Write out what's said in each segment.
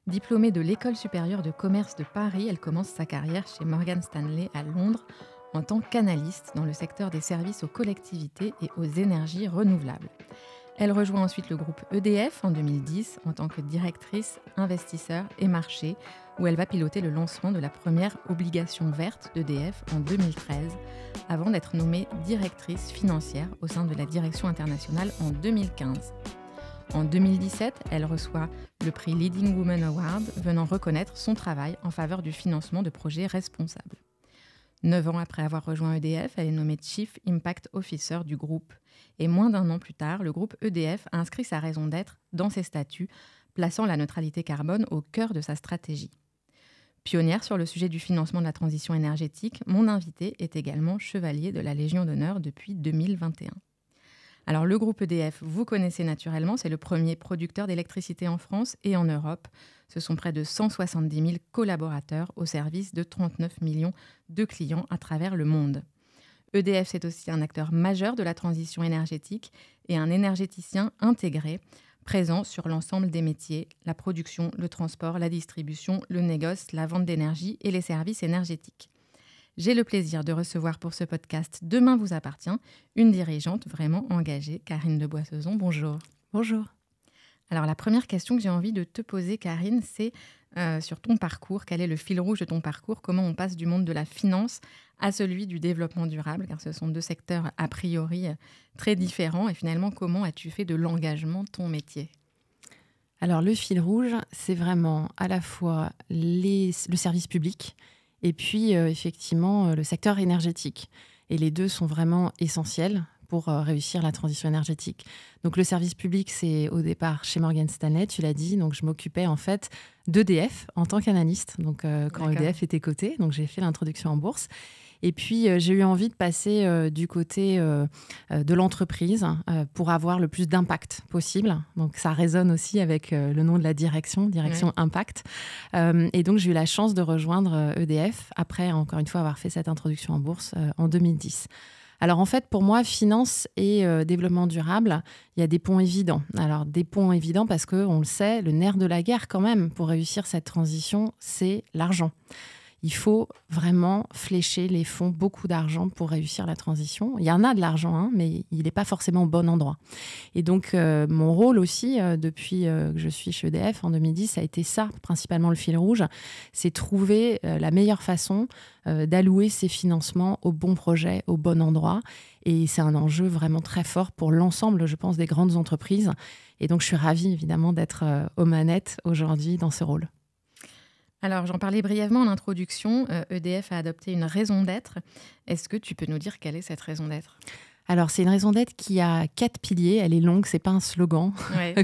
Diplômée de l'École supérieure de commerce de Paris, elle commence sa carrière chez Morgan Stanley à Londres en tant qu'analyste dans le secteur des services aux collectivités et aux énergies renouvelables. Elle rejoint ensuite le groupe EDF en 2010 en tant que directrice, investisseur et marché, où elle va piloter le lancement de la première obligation verte d'EDF en 2013, avant d'être nommée directrice financière au sein de la direction internationale en 2015. En 2017, elle reçoit le prix Leading Woman Award, venant reconnaître son travail en faveur du financement de projets responsables. 9 ans après avoir rejoint EDF, elle est nommée Chief Impact Officer du groupe. Et moins d'un an plus tard, le groupe EDF a inscrit sa raison d'être dans ses statuts, plaçant la neutralité carbone au cœur de sa stratégie. Pionnière sur le sujet du financement de la transition énergétique, mon invité est également chevalier de la Légion d'honneur depuis 2021. Alors le groupe EDF, vous connaissez naturellement, c'est le premier producteur d'électricité en France et en Europe. Ce sont près de 170 000 collaborateurs au service de 39 millions de clients à travers le monde. EDF, c'est aussi un acteur majeur de la transition énergétique et un énergéticien intégré, présent sur l'ensemble des métiers, la production, le transport, la distribution, le négoce, la vente d'énergie et les services énergétiques. J'ai le plaisir de recevoir pour ce podcast Demain vous appartient une dirigeante vraiment engagée, Karine de Boissezon. Bonjour. Bonjour. Alors la première question que j'ai envie de te poser, Karine, c'est sur ton parcours. Quel est le fil rouge de ton parcours? Comment on passe du monde de la finance à celui du développement durable? Car ce sont deux secteurs a priori très différents. Et finalement, comment as-tu fait de l'engagement ton métier? Alors le fil rouge, c'est vraiment à la fois le service public et puis effectivement le secteur énergétique. Et les deux sont vraiment essentiels pour réussir la transition énergétique. Donc le service public, c'est au départ chez Morgan Stanley, tu l'as dit. Donc je m'occupais en fait d'EDF en tant qu'analyste, donc quand EDF était coté. Donc j'ai fait l'introduction en bourse. Et puis, j'ai eu envie de passer du côté de l'entreprise pour avoir le plus d'impact possible. Donc, ça résonne aussi avec le nom de la direction Impact. Et donc, j'ai eu la chance de rejoindre EDF après, encore une fois, avoir fait cette introduction en bourse en 2010. Alors, en fait, pour moi, finance et développement durable, il y a des ponts évidents. Alors, des ponts évidents parce qu'on le sait, le nerf de la guerre quand même pour réussir cette transition, c'est l'argent. Il faut vraiment flécher les fonds, beaucoup d'argent pour réussir la transition. Il y en a de l'argent, mais il n'est pas forcément au bon endroit. Et donc, mon rôle aussi, depuis que je suis chez EDF en 2010, ça a été ça, principalement le fil rouge, c'est trouver la meilleure façon d'allouer ces financements au bon projet, au bon endroit. Et c'est un enjeu vraiment très fort pour l'ensemble, je pense, des grandes entreprises. Et donc, je suis ravie, évidemment, d'être aux manettes aujourd'hui dans ce rôle. Alors, j'en parlais brièvement en introduction. EDF a adopté une raison d'être. Est-ce que tu peux nous dire quelle est cette raison d'être? Alors, c'est une raison d'être qui a 4 piliers. Elle est longue, c'est pas un slogan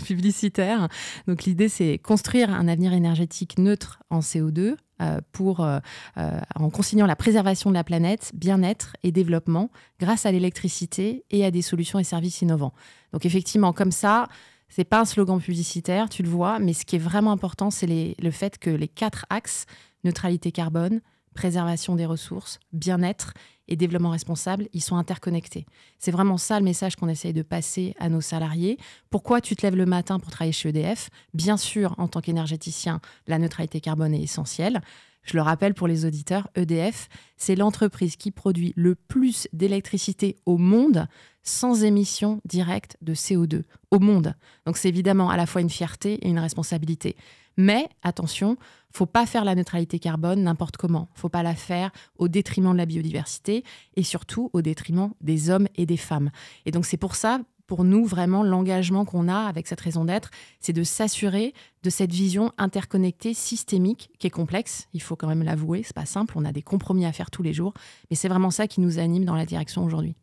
publicitaire. Donc, l'idée, c'est construire un avenir énergétique neutre en CO2 en consignant la préservation de la planète, bien-être et développement grâce à l'électricité et à des solutions et services innovants. Donc, effectivement, comme ça, c'est pas un slogan publicitaire, tu le vois, mais ce qui est vraiment important, c'est le fait que les 4 axes, neutralité carbone, préservation des ressources, bien-être et développement responsable, ils sont interconnectés. C'est vraiment ça le message qu'on essaye de passer à nos salariés. Pourquoi tu te lèves le matin pour travailler chez EDF? Bien sûr, en tant qu'énergéticien, la neutralité carbone est essentielle. Je le rappelle pour les auditeurs, EDF, c'est l'entreprise qui produit le plus d'électricité au monde sans émission directe de CO2 au monde. Donc c'est évidemment à la fois une fierté et une responsabilité. Mais attention, faut pas faire la neutralité carbone n'importe comment. Faut pas la faire au détriment de la biodiversité et surtout au détriment des hommes et des femmes. Et donc c'est pour ça, pour nous, vraiment, l'engagement qu'on a avec cette raison d'être, c'est de s'assurer de cette vision interconnectée, systémique, qui est complexe. Il faut quand même l'avouer, c'est pas simple. On a des compromis à faire tous les jours. Mais c'est vraiment ça qui nous anime dans la direction aujourd'hui.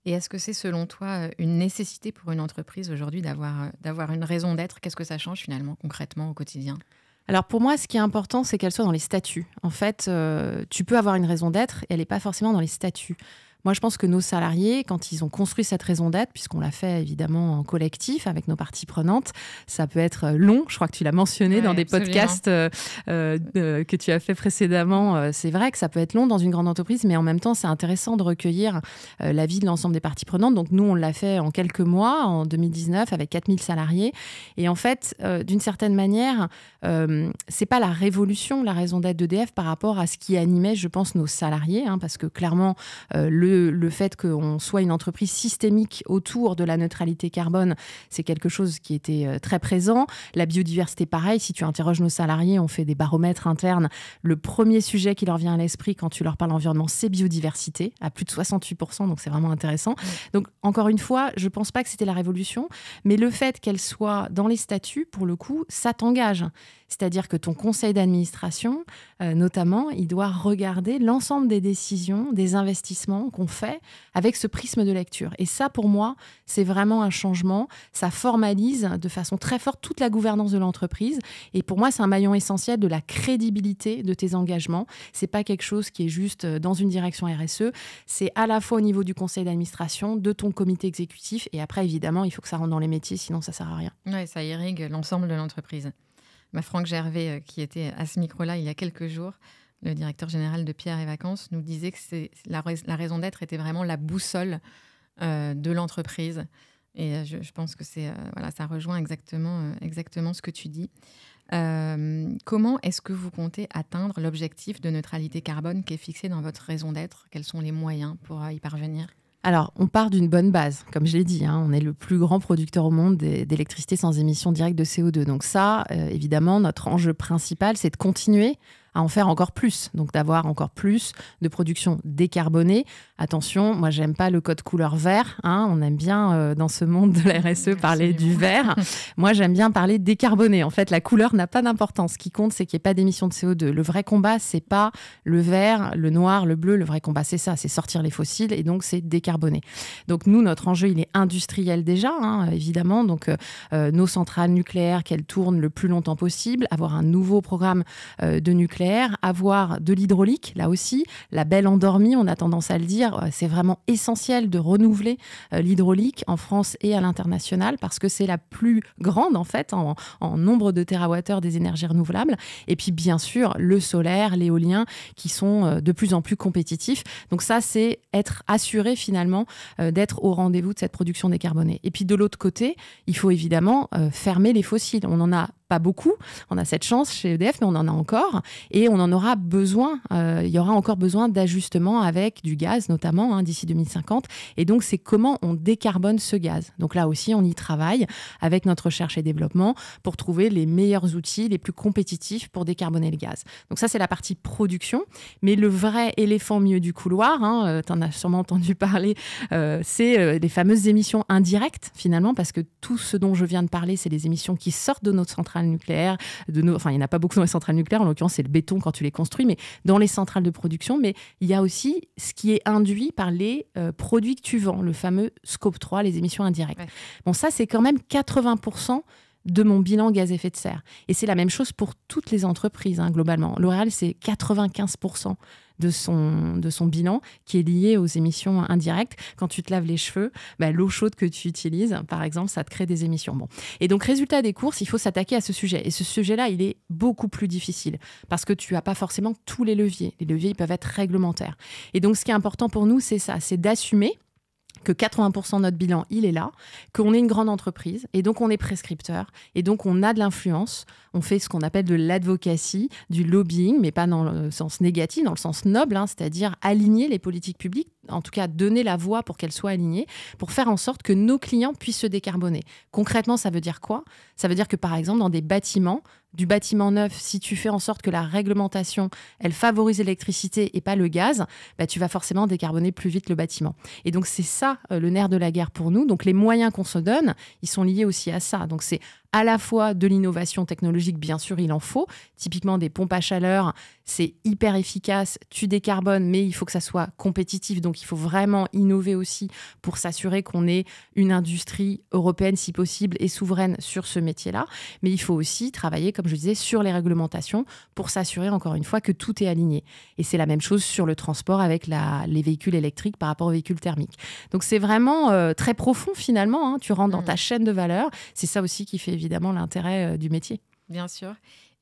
Et est-ce que c'est, selon toi, une nécessité pour une entreprise aujourd'hui d'avoir une raison d'être? Qu'est-ce que ça change finalement, concrètement, au quotidien? Alors pour moi, ce qui est important, c'est qu'elle soit dans les statuts. En fait, tu peux avoir une raison d'être et elle n'est pas forcément dans les statuts. Moi, je pense que nos salariés, quand ils ont construit cette raison d'être, puisqu'on l'a fait évidemment en collectif avec nos parties prenantes, ça peut être long. Je crois que tu l'as mentionné dans des podcasts que tu as fait précédemment. C'est vrai que ça peut être long dans une grande entreprise, mais en même temps, c'est intéressant de recueillir l'avis de l'ensemble des parties prenantes. Donc nous, on l'a fait en quelques mois, en 2019, avec 4000 salariés. Et en fait, d'une certaine manière, c'est pas la révolution, la raison d'être d'EDF par rapport à ce qui animait, je pense, nos salariés, parce que clairement, le fait qu'on soit une entreprise systémique autour de la neutralité carbone, c'est quelque chose qui était très présent. La biodiversité, pareil, si tu interroges nos salariés, on fait des baromètres internes. Le premier sujet qui leur vient à l'esprit quand tu leur parles environnement, c'est biodiversité, à plus de 68%, donc c'est vraiment intéressant. Donc, encore une fois, je ne pense pas que c'était la révolution, mais le fait qu'elle soit dans les statuts, pour le coup, ça t'engage. C'est-à-dire que ton conseil d'administration, notamment, il doit regarder l'ensemble des décisions, des investissements qu'on fait avec ce prisme de lecture. Et ça, pour moi, c'est vraiment un changement. Ça formalise de façon très forte toute la gouvernance de l'entreprise. Et pour moi, c'est un maillon essentiel de la crédibilité de tes engagements. C'est pas quelque chose qui est juste dans une direction RSE. C'est à la fois au niveau du conseil d'administration, de ton comité exécutif. Et après, évidemment, il faut que ça rentre dans les métiers, sinon ça sert à rien. Oui, ça irrigue l'ensemble de l'entreprise. Franck Gervais, qui était à ce micro-là il y a quelques jours, le directeur général de Pierre et Vacances, nous disait que la raison d'être était vraiment la boussole de l'entreprise. Et je pense que ça rejoint exactement ce que tu dis. Comment est-ce que vous comptez atteindre l'objectif de neutralité carbone qui est fixé dans votre raison d'être ? Quels sont les moyens pour y parvenir ? Alors, on part d'une bonne base, comme je l'ai dit. On est le plus grand producteur au monde d'électricité sans émission directe de CO2. Donc ça, évidemment, notre enjeu principal, c'est de continuer à en faire encore plus, donc d'avoir encore plus de production décarbonée. Attention, moi, j'aime pas le code couleur vert. On aime bien, dans ce monde de la RSE, parler du vert. Moi, j'aime bien parler décarboné. En fait, la couleur n'a pas d'importance. Ce qui compte, c'est qu'il n'y ait pas d'émissions de CO2. Le vrai combat, c'est pas le vert, le noir, le bleu. Le vrai combat, c'est ça, c'est sortir les fossiles et donc c'est décarboner. Donc nous, notre enjeu, il est industriel déjà, évidemment. Donc nos centrales nucléaires, qu'elles tournent le plus longtemps possible, avoir un nouveau programme de nucléaire, avoir de l'hydraulique, là aussi, la belle endormie, on a tendance à le dire, c'est vraiment essentiel de renouveler l'hydraulique en France et à l'international parce que c'est la plus grande, en fait, en nombre de térawattheures des énergies renouvelables. Et puis, bien sûr, le solaire, l'éolien, qui sont de plus en plus compétitifs. Donc ça, c'est être assuré, finalement, d'être au rendez-vous de cette production décarbonée. Et puis, de l'autre côté, il faut évidemment fermer les fossiles. On en a pas beaucoup, on a cette chance chez EDF, mais on en a encore et on en aura besoin. Il y aura encore besoin d'ajustements avec du gaz, notamment d'ici 2050. Et donc, c'est comment on décarbone ce gaz. Donc là aussi, on y travaille avec notre recherche et développement pour trouver les meilleurs outils, les plus compétitifs pour décarboner le gaz. Donc ça, c'est la partie production. Mais le vrai éléphant au milieu du couloir, tu en as sûrement entendu parler, c'est les fameuses émissions indirectes, finalement, parce que tout ce dont je viens de parler, c'est les émissions qui sortent de notre centrale nucléaire, il n'y en a pas beaucoup dans les centrales nucléaires, en l'occurrence c'est le béton quand tu les construis, mais dans les centrales de production, mais il y a aussi ce qui est induit par les produits que tu vends, le fameux scope 3, les émissions indirectes. Ouais. Bon, ça c'est quand même 80% de mon bilan gaz à effet de serre. Et c'est la même chose pour toutes les entreprises, globalement. L'Oréal, c'est 95% de son bilan qui est lié aux émissions indirectes. Quand tu te laves les cheveux, l'eau chaude que tu utilises, par exemple, ça te crée des émissions. Bon. Et donc, résultat des courses, il faut s'attaquer à ce sujet. Et ce sujet-là, il est beaucoup plus difficile parce que tu n'as pas forcément tous les leviers. Les leviers, ils peuvent être réglementaires. Et donc, ce qui est important pour nous, c'est ça, c'est d'assumer que 80% de notre bilan, il est là, qu'on est une grande entreprise, et donc on est prescripteur, et donc on a de l'influence, on fait ce qu'on appelle de l'advocacy, du lobbying, mais pas dans le sens négatif, dans le sens noble, c'est-à-dire aligner les politiques publiques, en tout cas donner la voie pour qu'elles soient alignées, pour faire en sorte que nos clients puissent se décarboner. Concrètement, ça veut dire quoi ? Ça veut dire que, par exemple, dans des bâtiments, du bâtiment neuf, si tu fais en sorte que la réglementation, elle favorise l'électricité et pas le gaz, tu vas forcément décarboner plus vite le bâtiment. Et donc, c'est ça le nerf de la guerre pour nous. Donc, les moyens qu'on se donne, ils sont liés aussi à ça. Donc, c'est à la fois de l'innovation technologique, bien sûr, il en faut. Typiquement, des pompes à chaleur, c'est hyper efficace, tu décarbones, mais il faut que ça soit compétitif. Donc, il faut vraiment innover aussi pour s'assurer qu'on ait une industrie européenne, si possible, et souveraine sur ce métier-là. Mais il faut aussi travailler, comme je disais, sur les réglementations pour s'assurer, encore une fois, que tout est aligné. Et c'est la même chose sur le transport avec les véhicules électriques par rapport aux véhicules thermiques. Donc, c'est vraiment très profond, finalement. Tu rentres dans ta chaîne de valeur. C'est ça aussi qui fait évidemment l'intérêt du métier. Bien sûr.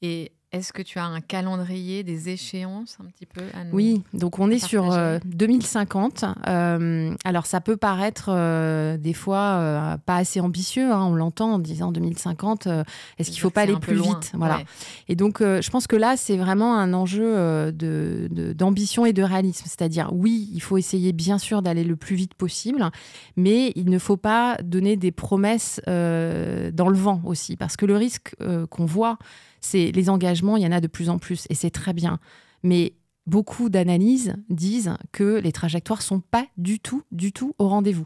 Et est-ce que tu as un calendrier, des échéances un petit peu à nous Oui, donc on est sur 2050. Alors ça peut paraître des fois pas assez ambitieux, on l'entend en disant 2050, est-ce qu'il ne faut pas aller plus vite? Voilà. Et donc je pense que là, c'est vraiment un enjeu d'ambition et de réalisme. C'est-à-dire, oui, il faut essayer bien sûr d'aller le plus vite possible, mais il ne faut pas donner des promesses dans le vent aussi. Parce que le risque qu'on voit, c'est les engagements, il y en a de plus en plus et c'est très bien. Mais beaucoup d'analyses disent que les trajectoires ne sont pas du tout au rendez-vous.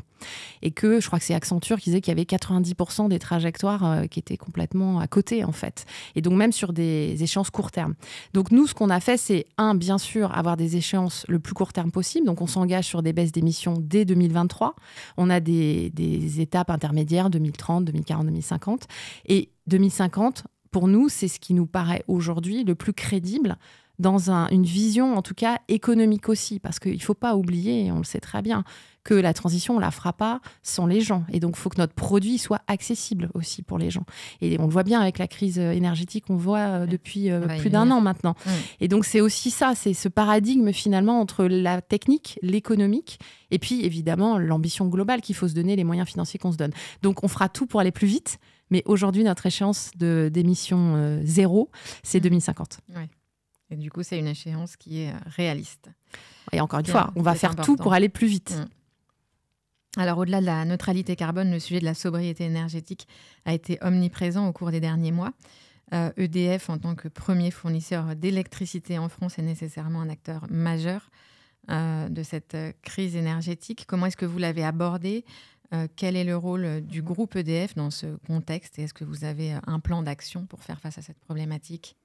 Et que, je crois que c'est Accenture qui disait qu'il y avait 90% des trajectoires qui étaient complètement à côté, en fait. Et donc, même sur des échéances court terme. Donc, nous, ce qu'on a fait, c'est, bien sûr, avoir des échéances le plus court terme possible. Donc, on s'engage sur des baisses d'émissions dès 2023. On a des étapes intermédiaires, 2030, 2040, 2050. Et 2050, pour nous, c'est ce qui nous paraît aujourd'hui le plus crédible dans une vision, en tout cas, économique aussi. Parce qu'il ne faut pas oublier, et on le sait très bien, que la transition, on ne la fera pas sans les gens. Et donc, il faut que notre produit soit accessible aussi pour les gens. Et on le voit bien avec la crise énergétique qu'on voit depuis plus d'un an maintenant. Et donc, c'est aussi ça, c'est ce paradigme finalement entre la technique, l'économique, et puis évidemment l'ambition globale qu'il faut se donner, les moyens financiers qu'on se donne. Donc, on fera tout pour aller plus vite. Mais aujourd'hui, notre échéance d'émission zéro, c'est 2050. Oui. Et du coup, c'est une échéance qui est réaliste. Et encore une fois, on va faire tout pour aller plus vite. Alors, au-delà de la neutralité carbone, le sujet de la sobriété énergétique a été omniprésent au cours des derniers mois. EDF, en tant que premier fournisseur d'électricité en France, est nécessairement un acteur majeur de cette crise énergétique. Comment est-ce que vous l'avez abordé ? Quel est le rôle du groupe EDF dans ce contexte? Et est-ce que vous avez un plan d'action pour faire face à cette problématique?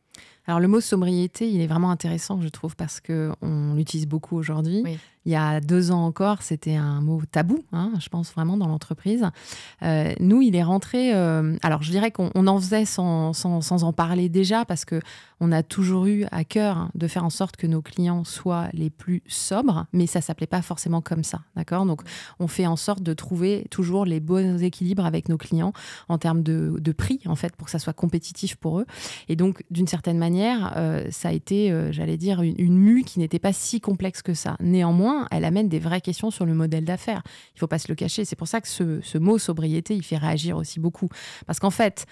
Alors, le mot sobriété, il est vraiment intéressant, je trouve, parce qu'on l'utilise beaucoup aujourd'hui. Oui. Il y a 2 ans encore, c'était un mot tabou, je pense vraiment, dans l'entreprise. Nous, il est rentré... alors, je dirais qu'on en faisait sans en parler déjà, parce qu'on a toujours eu à cœur de faire en sorte que nos clients soient les plus sobres, mais ça ne s'appelait pas forcément comme ça, d'accord? Donc, on fait en sorte de trouver toujours les bons équilibres avec nos clients en termes de prix, en fait, pour que ça soit compétitif pour eux. Et donc, d'une certaine manière, ça a été, j'allais dire, une mue qui n'était pas si complexe que ça. Néanmoins, elle amène des vraies questions sur le modèle d'affaires. Il ne faut pas se le cacher. C'est pour ça que ce mot sobriété, il fait réagir aussi beaucoup. Parce qu'en fait,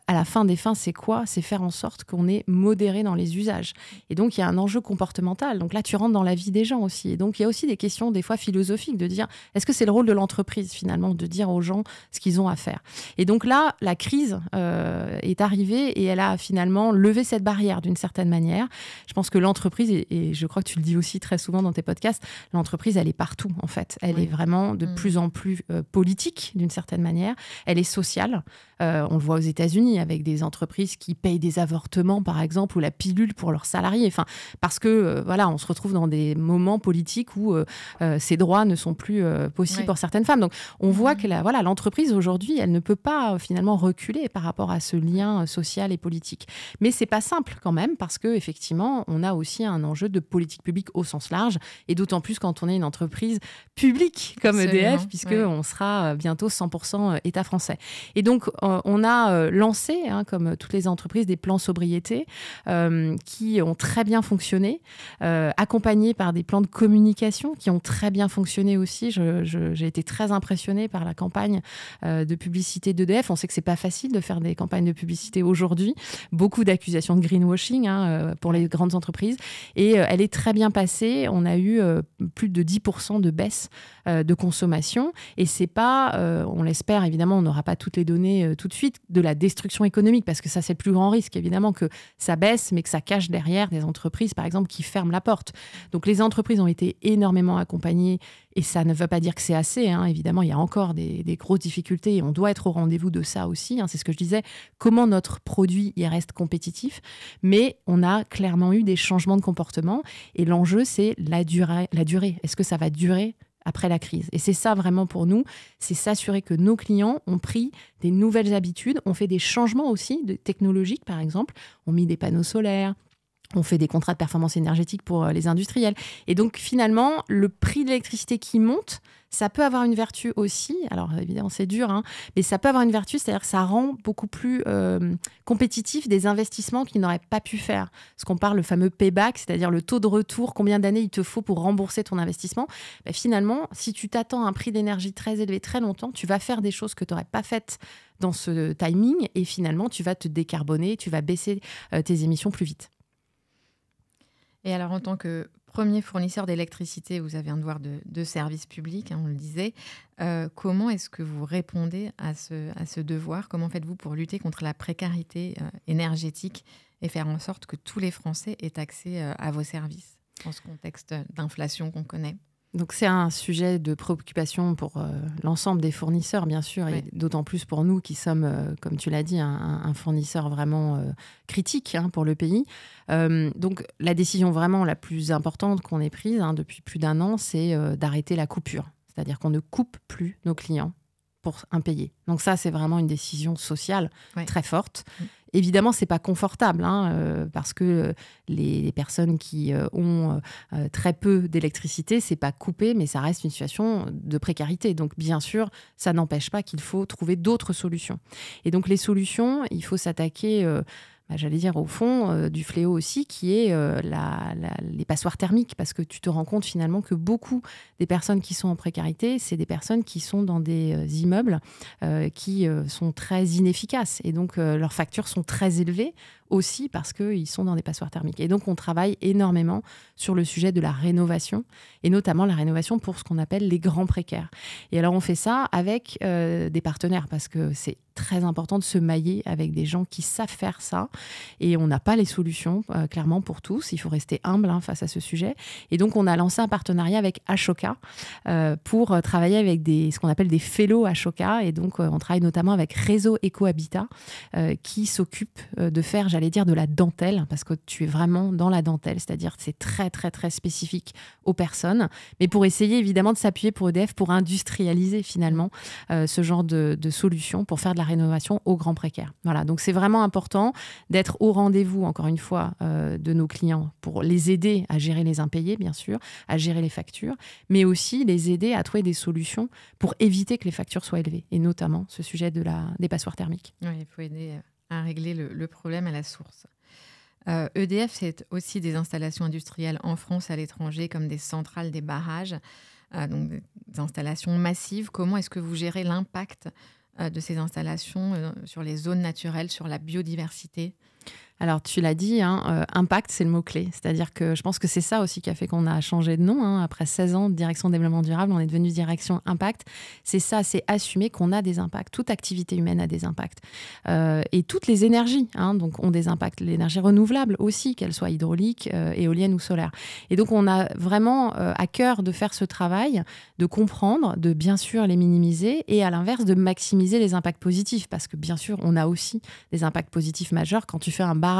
à la fin des fins, c'est quoi? C'est faire en sorte qu'on est modéré dans les usages. Et donc, il y a un enjeu comportemental. Donc là, tu rentres dans la vie des gens aussi. Et donc, il y a aussi des questions, des fois philosophiques, de dire, est-ce que c'est le rôle de l'entreprise, finalement, de dire aux gens ce qu'ils ont à faire? Et donc là, la crise est arrivée et elle a finalement levé cette barrière d'une certaine manière. Je pense que l'entreprise, et je crois que tu le dis aussi très souvent dans tes podcasts, l'entreprise, elle est partout, en fait. Elle est vraiment de plus en plus politique, d'une certaine manière. Elle est sociale. On le voit aux États-Unis avec des entreprises qui payent des avortements, par exemple, ou la pilule pour leurs salariés. Enfin, parce que, voilà, on se retrouve dans des moments politiques où ces droits ne sont plus possibles pour certaines femmes. Donc, on voit que l'entreprise, aujourd'hui, elle ne peut pas finalement reculer par rapport à ce lien social et politique. Mais c'est pas simple quand même, parce qu'effectivement, on a aussi un enjeu de politique publique au sens large, et d'autant plus quand on est une entreprise publique comme EDF, puisqu'on sera bientôt 100% État français. Et donc, on a lancé, comme toutes les entreprises, des plans sobriété qui ont très bien fonctionné, accompagnés par des plans de communication qui ont très bien fonctionné aussi. J'ai été très impressionnée par la campagne de publicité d'EDF. On sait que c'est pas facile de faire des campagnes de publicité aujourd'hui. Beaucoup d'accusations de greenwashing pour les grandes entreprises. Et elle est très bien passée. On a eu plus de 10% de baisse de consommation. Et c'est pas, on l'espère évidemment, on n'aura pas toutes les données tout de suite, de la destruction destruction économique, parce que ça, c'est le plus grand risque, évidemment, que ça baisse, mais que ça cache derrière des entreprises, par exemple, qui ferment la porte. Donc, les entreprises ont été énormément accompagnées, et ça ne veut pas dire que c'est assez, hein. Évidemment, il y a encore des grosses difficultés, et on doit être au rendez-vous de ça aussi, hein. C'est ce que je disais, comment notre produit y reste compétitif, mais on a clairement eu des changements de comportement, et l'enjeu, c'est la durée. Est-ce que ça va durer après la crise? Et c'est ça vraiment pour nous, c'est s'assurer que nos clients ont pris des nouvelles habitudes, ont fait des changements aussi technologiques, par exemple, ont mis des panneaux solaires, on fait des contrats de performance énergétique pour les industriels. Et donc, finalement, le prix de l'électricité qui monte, ça peut avoir une vertu aussi. Alors, évidemment, c'est dur, hein, mais ça peut avoir une vertu, c'est-à-dire que ça rend beaucoup plus compétitif des investissements qu'ils n'auraient pas pu faire. Ce qu'on parle, le fameux payback, c'est-à-dire le taux de retour, combien d'années il te faut pour rembourser ton investissement. Ben, finalement, si tu t'attends à un prix d'énergie très élevé très longtemps, tu vas faire des choses que tu n'aurais pas faites dans ce timing, et finalement, tu vas te décarboner, tu vas baisser tes émissions plus vite. Et alors, en tant que premier fournisseur d'électricité, vous avez un devoir de service public, hein, on le disait. Comment est-ce que vous répondez à ce devoir? Comment faites-vous pour lutter contre la précarité énergétique et faire en sorte que tous les Français aient accès à vos services dans ce contexte d'inflation qu'on connaît? Donc, c'est un sujet de préoccupation pour l'ensemble des fournisseurs, bien sûr, et d'autant plus pour nous qui sommes, comme tu l'as dit, un fournisseur vraiment critique, hein, pour le pays. Donc, la décision vraiment la plus importante qu'on ait prise, hein, depuis plus d'1 an, c'est d'arrêter la coupure. C'est-à-dire qu'on ne coupe plus nos clients pour impayés. Donc ça, c'est vraiment une décision sociale très forte. Évidemment, ce n'est pas confortable, hein, parce que les personnes qui ont très peu d'électricité, ce n'est pas coupé, mais ça reste une situation de précarité. Donc, bien sûr, ça n'empêche pas qu'il faut trouver d'autres solutions. Et donc, les solutions, il faut s'attaquer... j'allais dire au fond du fléau aussi, qui est les passoires thermiques, parce que tu te rends compte finalement que beaucoup des personnes qui sont en précarité, c'est des personnes qui sont dans des immeubles qui sont très inefficaces, et donc leurs factures sont très élevées aussi parce qu'ils sont dans des passoires thermiques. Et donc on travaille énormément sur le sujet de la rénovation, et notamment la rénovation pour ce qu'on appelle les grands précaires. Et alors on fait ça avec des partenaires, parce que c'est très important de se mailler avec des gens qui savent faire ça, et on n'a pas les solutions clairement pour tous. Il faut rester humble, hein, face à ce sujet. Et donc on a lancé un partenariat avec Ashoka pour travailler avec ce qu'on appelle des fellows Ashoka, et donc on travaille notamment avec Réseau Éco-Habitat qui s'occupe de faire, j'allais dire, de la dentelle, parce que tu es vraiment dans la dentelle, c'est-à-dire que c'est très très très spécifique aux personnes, mais pour essayer évidemment de s'appuyer pour EDF pour industrialiser finalement ce genre de solutions pour faire de la rénovation aux grands précaires. Voilà, donc c'est vraiment important d'être au rendez-vous, encore une fois, de nos clients pour les aider à gérer les impayés, bien sûr, à gérer les factures, mais aussi les aider à trouver des solutions pour éviter que les factures soient élevées, et notamment ce sujet des passoires thermiques. Oui, il faut aider à régler le problème à la source. EDF, c'est aussi des installations industrielles en France, à l'étranger, comme des centrales, des barrages, donc des installations massives. Comment est-ce que vous gérez l'impact de ces installations sur les zones naturelles, sur la biodiversité? Alors, tu l'as dit, hein, impact, c'est le mot-clé. C'est-à-dire que je pense que c'est ça aussi qui a fait qu'on a changé de nom. Hein. Après 16 ans de direction développement durable, on est devenu direction impact. C'est ça, c'est assumer qu'on a des impacts. Toute activité humaine a des impacts. Et toutes les énergies, hein, donc, ont des impacts. L'énergie renouvelable aussi, qu'elle soit hydraulique, éolienne ou solaire. Et donc, on a vraiment à cœur de faire ce travail, de comprendre, de bien sûr les minimiser, et à l'inverse, de maximiser les impacts positifs. Parce que bien sûr, on a aussi des impacts positifs majeurs. Quand tu fais un barrage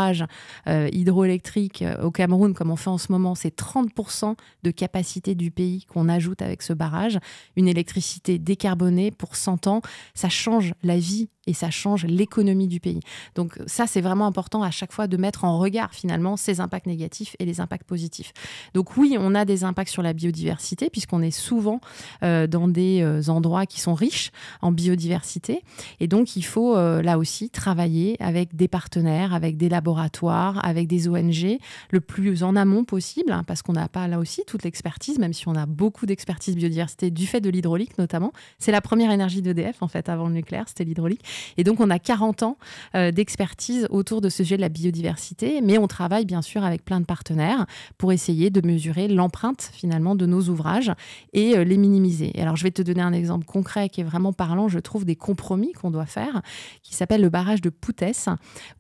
hydroélectrique au Cameroun, comme on fait en ce moment, c'est 30% de capacité du pays qu'on ajoute avec ce barrage. Une électricité décarbonée pour 100 ans, ça change la vie et ça change l'économie du pays. Donc ça, c'est vraiment important à chaque fois de mettre en regard finalement ces impacts négatifs et les impacts positifs. Donc oui, on a des impacts sur la biodiversité puisqu'on est souvent dans des endroits qui sont riches en biodiversité. Et donc il faut là aussi travailler avec des partenaires, avec des laboratoires, avec des ONG, le plus en amont possible, hein, parce qu'on n'a pas là aussi toute l'expertise, même si on a beaucoup d'expertise biodiversité du fait de l'hydraulique notamment. C'est la première énergie d'EDF en fait avant le nucléaire, c'était l'hydraulique. Et donc, on a 40 ans d'expertise autour de ce sujet de la biodiversité, mais on travaille bien sûr avec plein de partenaires pour essayer de mesurer l'empreinte finalement de nos ouvrages et les minimiser. Et alors, je vais te donner un exemple concret qui est vraiment parlant, je trouve, des compromis qu'on doit faire, qui s'appelle le barrage de Poutès,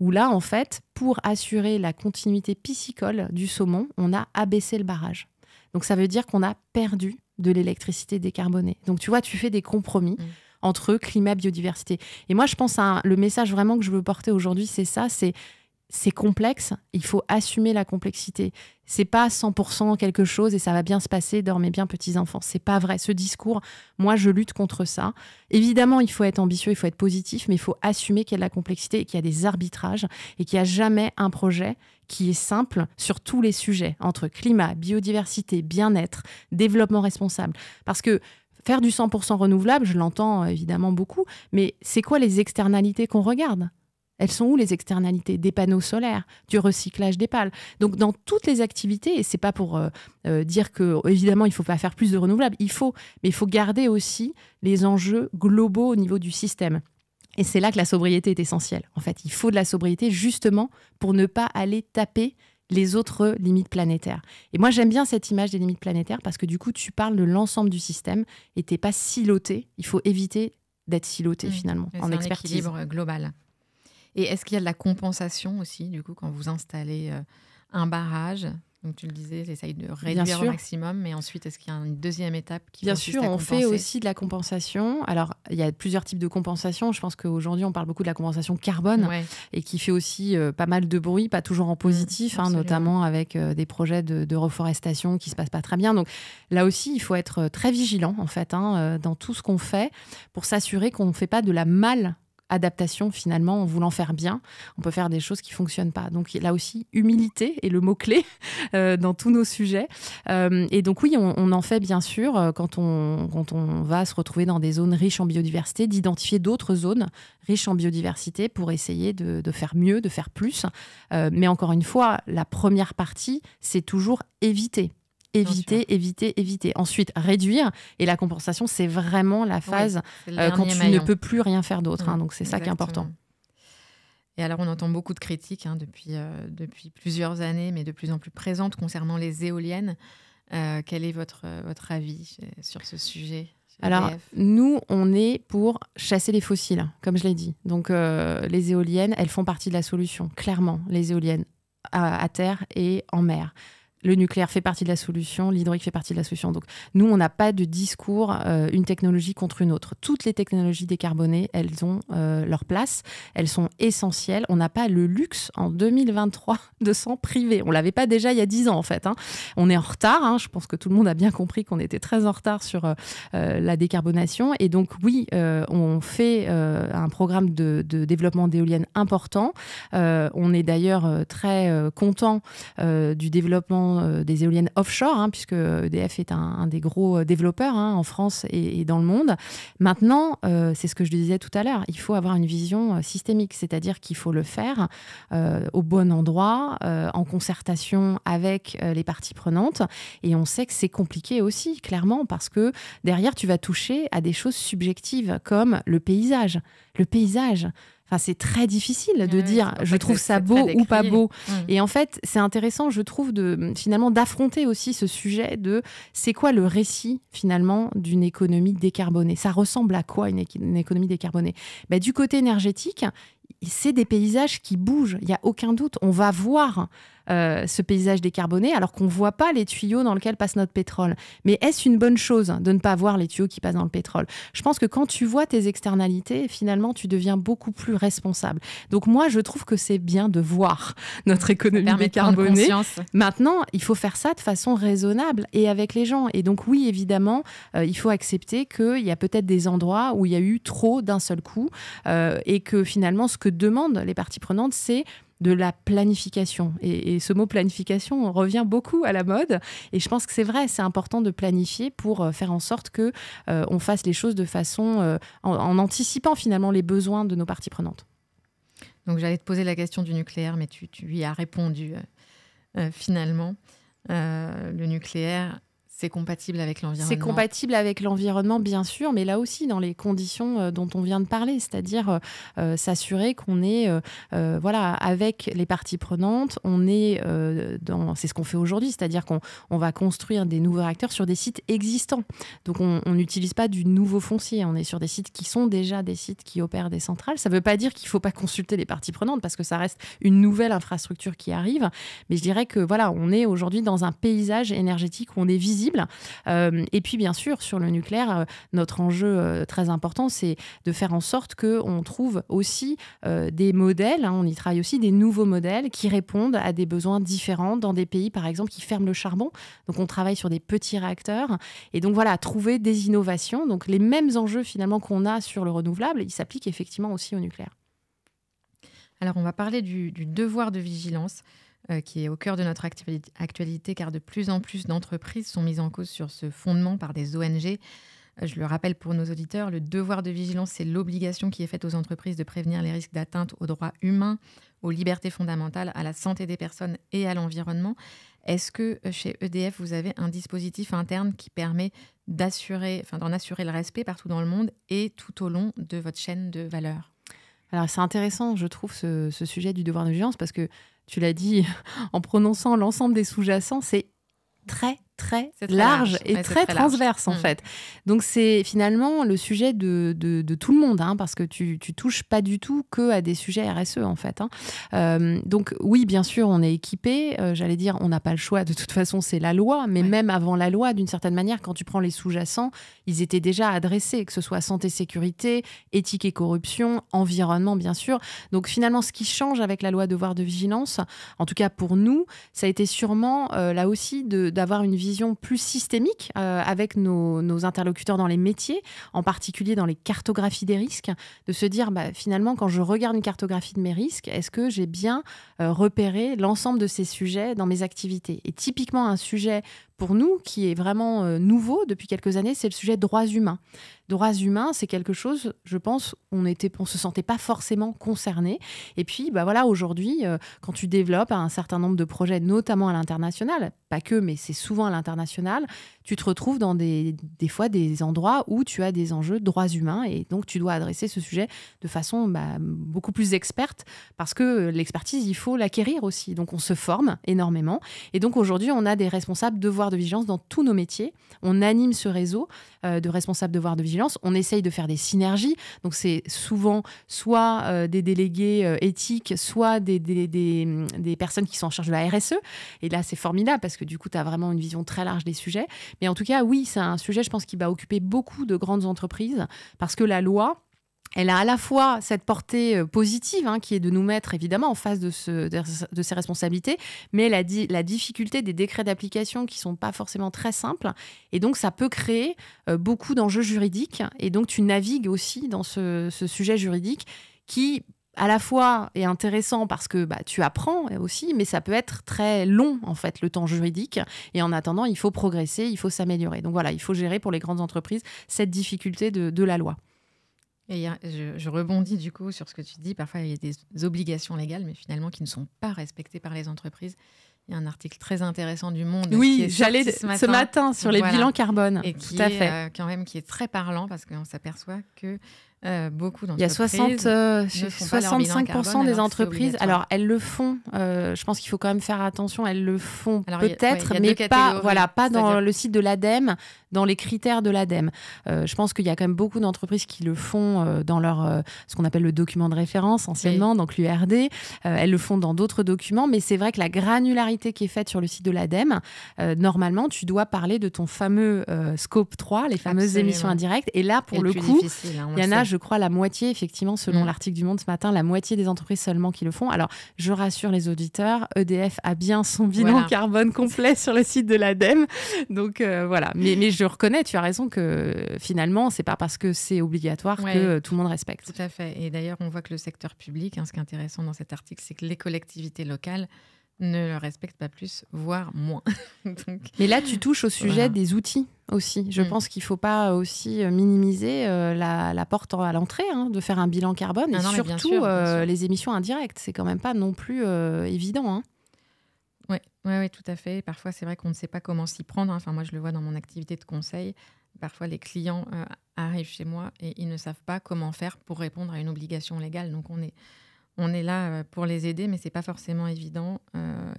où là, en fait, pour assurer la continuité piscicole du saumon, on a abaissé le barrage. Donc, ça veut dire qu'on a perdu de l'électricité décarbonée. Donc, tu vois, tu fais des compromis entre climat et biodiversité. Et moi, je pense le message vraiment que je veux porter aujourd'hui, c'est ça, c'est complexe, il faut assumer la complexité. C'est pas 100% quelque chose et ça va bien se passer, dormez bien petits enfants. C'est pas vrai. Ce discours, moi, je lutte contre ça. Évidemment, il faut être ambitieux, il faut être positif, mais il faut assumer qu'il y a de la complexité et qu'il y a des arbitrages et qu'il n'y a jamais un projet qui est simple sur tous les sujets, entre climat, biodiversité, bien-être, développement responsable. Parce que faire du 100% renouvelable, je l'entends évidemment beaucoup, mais c'est quoi les externalités qu'on regarde ? Elles sont où les externalités ? Des panneaux solaires, du recyclage des pales. Donc dans toutes les activités, et c'est pas pour dire que évidemment il faut pas faire plus de renouvelables, mais il faut garder aussi les enjeux globaux au niveau du système. Et c'est là que la sobriété est essentielle. En fait, il faut de la sobriété justement pour ne pas aller taper les autres limites planétaires. Et moi, j'aime bien cette image des limites planétaires parce que du coup, tu parles de l'ensemble du système et t'es pas siloté. Il faut éviter d'être siloté finalement en expertise. C'est un équilibre global. Et est-ce qu'il y a de la compensation aussi, du coup, quand vous installez un barrage ? Donc, tu le disais, j'essaye de réduire au maximum, mais ensuite, est-ce qu'il y a une deuxième étape qui Bien sûr, on fait aussi de la compensation. Alors, il y a plusieurs types de compensation. Je pense qu'aujourd'hui, on parle beaucoup de la compensation carbone et qui fait aussi pas mal de bruit, pas toujours en positif, notamment avec des projets de reforestation qui ne se passent pas très bien. Donc, là aussi, il faut être très vigilant, en fait, dans tout ce qu'on fait pour s'assurer qu'on ne fait pas de la adaptation finalement en voulant faire bien. On peut faire des choses qui ne fonctionnent pas. Donc là aussi, humilité est le mot-clé dans tous nos sujets. Et donc oui, on en fait bien sûr quand on va se retrouver dans des zones riches en biodiversité, d'identifier d'autres zones riches en biodiversité pour essayer de faire mieux, de faire plus. Mais encore une fois, la première partie, c'est toujours éviter. Éviter. Ensuite, réduire. Et la compensation, c'est vraiment la phase quand tu ne peux plus rien faire d'autre. Donc, c'est ça qui est important. Et alors, on entend beaucoup de critiques depuis plusieurs années, mais de plus en plus présentes concernant les éoliennes. Quel est votre avis sur ce sujet ? Alors, nous, on est pour chasser les fossiles, comme je l'ai dit. Donc, les éoliennes, elles font partie de la solution, clairement. Les éoliennes à terre et en mer. Le nucléaire fait partie de la solution, l'hydraulique fait partie de la solution. Donc, nous, on n'a pas de discours, une technologie contre une autre. Toutes les technologies décarbonées, elles ont leur place. Elles sont essentielles. On n'a pas le luxe, en 2023, de s'en priver. On ne l'avait pas déjà il y a 10 ans, en fait. On est en retard. Je pense que tout le monde a bien compris qu'on était très en retard sur la décarbonation. Et donc, oui, on fait un programme de développement d'éoliennes important. On est d'ailleurs très content du développement des éoliennes offshore, puisque EDF est un des gros développeurs en France et dans le monde. Maintenant, c'est ce que je disais tout à l'heure, il faut avoir une vision systémique, c'est-à-dire qu'il faut le faire au bon endroit, en concertation avec les parties prenantes. Et on sait que c'est compliqué aussi, clairement, parce que derrière, tu vas toucher à des choses subjectives comme le paysage. Le paysage, c'est très difficile de dire je trouve ça beau ou pas beau. Et en fait, c'est intéressant, je trouve, finalement d'affronter aussi ce sujet de c'est quoi le récit finalement d'une économie décarbonée. Ça ressemble à quoi une économie décarbonée ? Du côté énergétique, c'est des paysages qui bougent, il n'y a aucun doute. On va voir ce paysage décarboné alors qu'on ne voit pas les tuyaux dans lesquels passe notre pétrole. Mais est-ce une bonne chose de ne pas voir les tuyaux qui passent dans le pétrole ? Je pense que quand tu vois tes externalités, finalement, tu deviens beaucoup plus responsable. Donc moi, je trouve que c'est bien de voir notre économie décarbonée. Maintenant, il faut faire ça de façon raisonnable et avec les gens. Et donc oui, évidemment, il faut accepter qu'il y a peut-être des endroits où il y a eu trop d'un seul coup et que finalement, ce que demandent les parties prenantes, c'est de la planification. Et ce mot planification revient beaucoup à la mode. Et je pense que c'est vrai, c'est important de planifier pour faire en sorte qu'on fasse les choses de façon en anticipant finalement les besoins de nos parties prenantes. Donc j'allais te poser la question du nucléaire, mais tu y as répondu finalement. Le nucléaire, C'est compatible avec l'environnement. C'est compatible avec l'environnement, bien sûr, mais là aussi dans les conditions dont on vient de parler, c'est-à-dire s'assurer qu'on est, avec les parties prenantes, on est c'est ce qu'on fait aujourd'hui, c'est-à-dire qu'on va construire des nouveaux réacteurs sur des sites existants. Donc on n'utilise pas du nouveau foncier, on est sur des sites qui sont déjà des sites qui opèrent des centrales. Ça ne veut pas dire qu'il ne faut pas consulter les parties prenantes parce que ça reste une nouvelle infrastructure qui arrive, mais je dirais que on est aujourd'hui dans un paysage énergétique où on est visible. Et puis, bien sûr, sur le nucléaire, notre enjeu très important, c'est de faire en sorte qu'on trouve aussi des modèles, on y travaille aussi, des nouveaux modèles qui répondent à des besoins différents dans des pays, par exemple, qui ferment le charbon. Donc, on travaille sur des petits réacteurs. Et donc, trouver des innovations. Donc, les mêmes enjeux, finalement, qu'on a sur le renouvelable, ils s'appliquent effectivement aussi au nucléaire. Alors, on va parler du devoir de vigilance qui est au cœur de notre actualité, car de plus en plus d'entreprises sont mises en cause sur ce fondement par des ONG. Je le rappelle pour nos auditeurs, le devoir de vigilance, c'est l'obligation qui est faite aux entreprises de prévenir les risques d'atteinte aux droits humains, aux libertés fondamentales, à la santé des personnes et à l'environnement. Est-ce que chez EDF, vous avez un dispositif interne qui permet d'en assurer le respect partout dans le monde et tout au long de votre chaîne de valeur ? Alors, c'est intéressant, je trouve, ce sujet du devoir de vigilance, parce que tu l'as dit en prononçant l'ensemble des sous-jacents, c'est très large et très transverse en fait. Donc c'est finalement le sujet de tout le monde, parce que tu touches pas du tout que à des sujets RSE en fait. Donc oui, bien sûr, on est équipé. J'allais dire, on n'a pas le choix. De toute façon, c'est la loi. Mais même avant la loi, d'une certaine manière, quand tu prends les sous-jacents, ils étaient déjà adressés, que ce soit santé, sécurité, éthique et corruption, environnement, bien sûr. Donc finalement, ce qui change avec la loi devoir de vigilance, en tout cas pour nous, ça a été sûrement là aussi d'avoir une vision plus systémique avec nos interlocuteurs dans les métiers, en particulier dans les cartographies des risques, de se dire finalement, quand je regarde une cartographie de mes risques, est-ce que j'ai bien repéré l'ensemble de ces sujets dans mes activités ? Et typiquement, un sujet pour nous qui est vraiment nouveau depuis quelques années, c'est le sujet droits humains. Droits humains, c'est quelque chose, je pense, on se sentait pas forcément concerné. Et puis, aujourd'hui, quand tu développes un certain nombre de projets, notamment à l'international, pas que, mais c'est souvent à l'international, tu te retrouves dans des fois des endroits où tu as des enjeux de droits humains et donc tu dois adresser ce sujet de façon beaucoup plus experte parce que l'expertise, il faut l'acquérir aussi. Donc, on se forme énormément. Et donc, aujourd'hui, on a des responsables devoirs de vigilance dans tous nos métiers. On anime ce réseau de responsables devoirs de vigilance. On essaye de faire des synergies. Donc, c'est souvent soit des délégués éthiques, soit des personnes qui sont en charge de la RSE. Et là, c'est formidable parce que du coup, tu as vraiment une vision très large des sujets. Mais en tout cas, oui, c'est un sujet, je pense, qui va occuper beaucoup de grandes entreprises parce que la loi, elle a à la fois cette portée positive, qui est de nous mettre évidemment en face de ces responsabilités, mais la difficulté des décrets d'application qui ne sont pas forcément très simples. Et donc, ça peut créer beaucoup d'enjeux juridiques. Et donc, tu navigues aussi dans ce sujet juridique qui, à la fois, est intéressant parce que tu apprends aussi, mais ça peut être très long, en fait, le temps juridique. Et en attendant, il faut progresser, il faut s'améliorer. Donc voilà, il faut gérer pour les grandes entreprises cette difficulté de la loi. Et je rebondis du coup sur ce que tu dis. Parfois, il y a des obligations légales, mais finalement qui ne sont pas respectées par les entreprises. Il y a un article très intéressant du Monde. Oui, j'allais ce matin sur les bilans carbone. Et qui est très parlant parce qu'on s'aperçoit que beaucoup d'entreprises. Il y a 65% des entreprises. Alors, elles le font. Je pense qu'il faut quand même faire attention. Elles le font peut-être, mais pas dans le site de l'ADEME, dans les critères de l'ADEME. Je pense qu'il y a quand même beaucoup d'entreprises qui le font dans leur ce qu'on appelle le document de référence anciennement, donc l'URD. Elles le font dans d'autres documents, mais c'est vrai que la granularité qui est faite sur le site de l'ADEME, normalement, tu dois parler de ton fameux scope 3, les fameuses émissions indirectes. Et là, pour le coup, il y en a, je crois, la moitié, effectivement, selon l'article du Monde ce matin, la moitié des entreprises seulement qui le font. Alors, je rassure les auditeurs, EDF a bien son bilan carbone complet sur le site de l'ADEME. Donc, voilà. Mais je reconnais, tu as raison, que finalement, c'est pas parce que c'est obligatoire que tout le monde respecte. Tout à fait. Et d'ailleurs, on voit que le secteur public, ce qui est intéressant dans cet article, c'est que les collectivités locales ne le respectent pas plus, voire moins. Donc, mais là, tu touches au sujet des outils aussi. Je pense qu'il ne faut pas aussi minimiser la porte à l'entrée de faire un bilan carbone et surtout bien sûr. Les émissions indirectes. C'est quand même pas non plus évident. Oui, ouais, ouais, tout à fait. Parfois, c'est vrai qu'on ne sait pas comment s'y prendre. Enfin, moi, je le vois dans mon activité de conseil. Parfois, les clients arrivent chez moi et ils ne savent pas comment faire pour répondre à une obligation légale. Donc, on est là pour les aider, mais c'est pas forcément évident.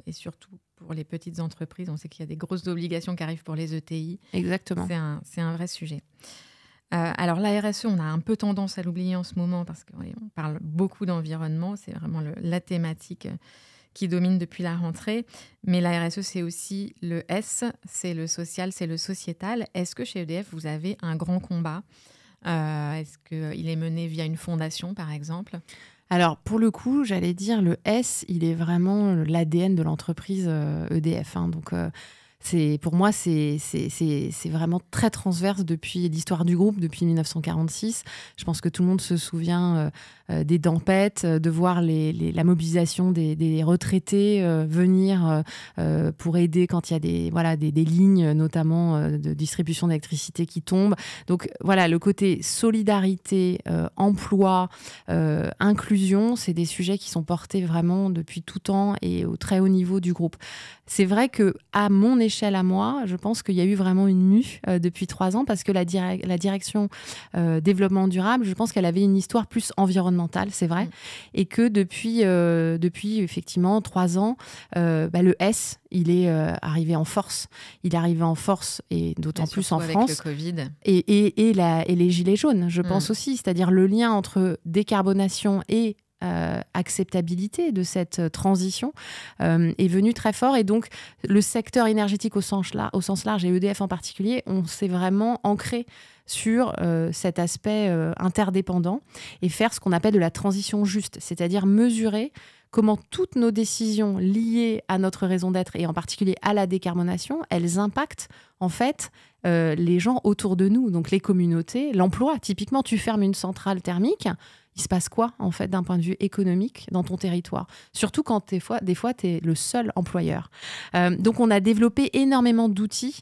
Et surtout pour les petites entreprises, on sait qu'il y a des grosses obligations qui arrivent pour les ETI. Exactement. C'est un vrai sujet. Alors, la RSE, on a un peu tendance à l'oublier en ce moment parce qu'on parle beaucoup d'environnement. C'est vraiment la thématique qui domine depuis la rentrée. Mais la RSE, c'est aussi le S, c'est le social, c'est le sociétal. Est-ce que chez EDF, vous avez un grand combat? Est-ce qu'il est mené via une fondation, par exemple? Alors, pour le coup, j'allais dire, le S, il est vraiment l'ADN de l'entreprise EDF. Hein. Donc, pour moi, c'est vraiment très transverse depuis l'histoire du groupe, depuis 1946. Je pense que tout le monde se souvient des Dampettes, de voir la mobilisation des retraités venir pour aider quand il y a des lignes, notamment de distribution d'électricité qui tombent. Donc voilà, le côté solidarité, emploi, inclusion, c'est des sujets qui sont portés vraiment depuis tout temps et au très haut niveau du groupe. C'est vrai que à mon échelle à moi, je pense qu'il y a eu vraiment une mue depuis 3 ans parce que la direction développement durable, je pense qu'elle avait une histoire plus environnementale, c'est vrai, et que depuis effectivement 3 ans, le S, il est arrivé en force. Il est arrivé en force et d'autant plus en avec France. le Covid. Et les gilets jaunes, je pense aussi, c'est-à-dire le lien entre décarbonation et acceptabilité de cette transition est venu très fort. Et donc, le secteur énergétique au sens large, et EDF en particulier, on s'est vraiment ancré sur cet aspect interdépendant et faire ce qu'on appelle de la transition juste, c'est-à-dire mesurer comment toutes nos décisions liées à notre raison d'être et en particulier à la décarbonation, elles impactent en fait les gens autour de nous, donc les communautés, l'emploi. Typiquement, tu fermes une centrale thermique, il se passe quoi, en fait, d'un point de vue économique dans ton territoire? Surtout quand des fois, tu es le seul employeur. Donc, on a développé énormément d'outils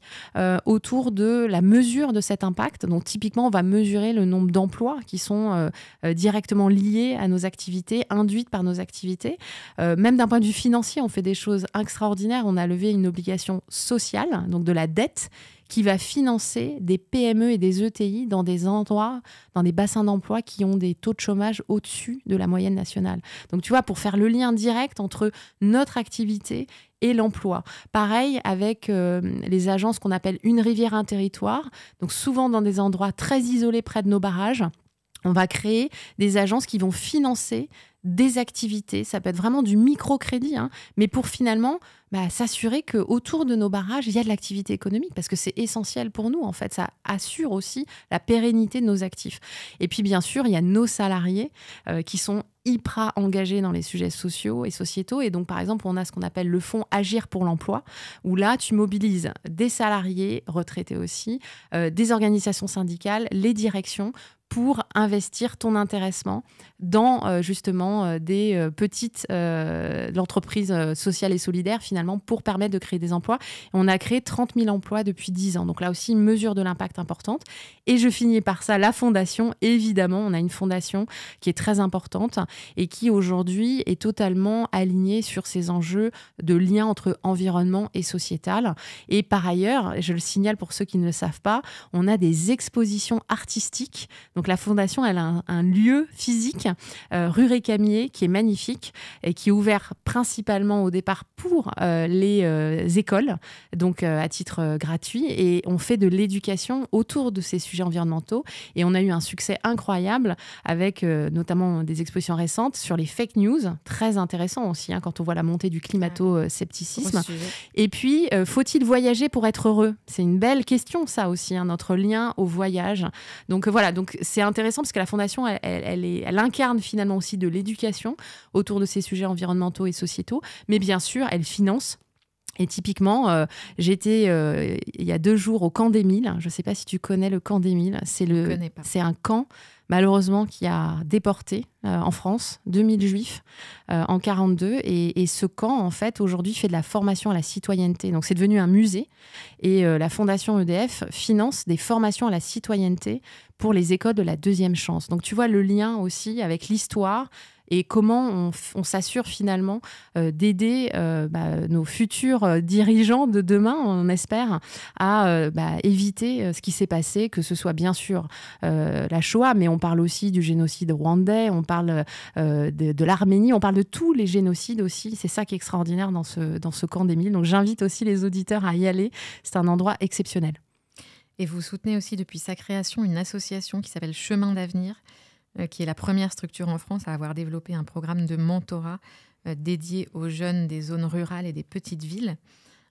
autour de la mesure de cet impact. Donc, typiquement, on va mesurer le nombre d'emplois qui sont directement liés à nos activités, induites par nos activités. Même d'un point de vue financier, on fait des choses extraordinaires. On a levé une obligation sociale, donc de la dette, qui va financer des PME et des ETI dans des endroits, dans des bassins d'emploi qui ont des taux de chômage au-dessus de la moyenne nationale. Donc, tu vois, pour faire le lien direct entre notre activité et l'emploi. Pareil avec les agences qu'on appelle Une rivière, un territoire. Donc, souvent dans des endroits très isolés près de nos barrages, on va créer des agences qui vont financer des activités. Ça peut être vraiment du microcrédit, hein, mais pour finalement s'assurer qu'autour de nos barrages, il y a de l'activité économique parce que c'est essentiel pour nous. En fait, ça assure aussi la pérennité de nos actifs. Et puis, bien sûr, il y a nos salariés qui sont hyper engagés dans les sujets sociaux et sociétaux. Et donc, par exemple, on a ce qu'on appelle le fonds Agir pour l'emploi, où là, tu mobilises des salariés, retraités aussi, des organisations syndicales, les directions, pour investir ton intéressement dans justement des petites l'entreprise sociale et solidaire finalement pour permettre de créer des emplois. Et on a créé 30 000 emplois depuis 10 ans. Donc là aussi, une mesure de l'impact importante. Et je finis par ça, la fondation. Évidemment, on a une fondation qui est très importante et qui aujourd'hui est totalement alignée sur ces enjeux de lien entre environnement et sociétal. Et par ailleurs, je le signale pour ceux qui ne le savent pas, on a des expositions artistiques. Donc la fondation, elle a un lieu physique, rue Récamier, qui est magnifique et qui est ouvert principalement au départ pour les écoles, donc à titre gratuit. Et on fait de l'éducation autour de ces sujets environnementaux. Et on a eu un succès incroyable avec notamment des expositions récentes sur les fake news, très intéressant aussi, hein, quand on voit la montée du climato-scepticisme. Et puis, faut-il voyager pour être heureux? C'est une belle question, ça aussi, hein, notre lien au voyage. Donc voilà, donc c'est intéressant parce que la Fondation, elle incarne finalement aussi de l'éducation autour de ces sujets environnementaux et sociétaux, mais bien sûr, elle finance. Et typiquement, j'étais il y a 2 jours au camp d'Émile. Je ne sais pas si tu connais le camp d'Émile. C'est un camp, malheureusement, qui a déporté en France 2000 juifs en 1942. Et ce camp, en fait, aujourd'hui, fait de la formation à la citoyenneté. Donc, c'est devenu un musée. Et la Fondation EDF finance des formations à la citoyenneté pour les écoles de la deuxième chance. Donc, tu vois le lien aussi avec l'histoire et comment on s'assure finalement d'aider nos futurs dirigeants de demain, on espère, à éviter ce qui s'est passé, que ce soit bien sûr la Shoah, mais on parle aussi du génocide rwandais, on parle de l'Arménie, on parle de tous les génocides aussi. C'est ça qui est extraordinaire dans ce camp des Mille. Donc j'invite aussi les auditeurs à y aller. C'est un endroit exceptionnel. Et vous soutenez aussi depuis sa création une association qui s'appelle Chemin d'avenir, qui est la première structure en France à avoir développé un programme de mentorat dédié aux jeunes des zones rurales et des petites villes.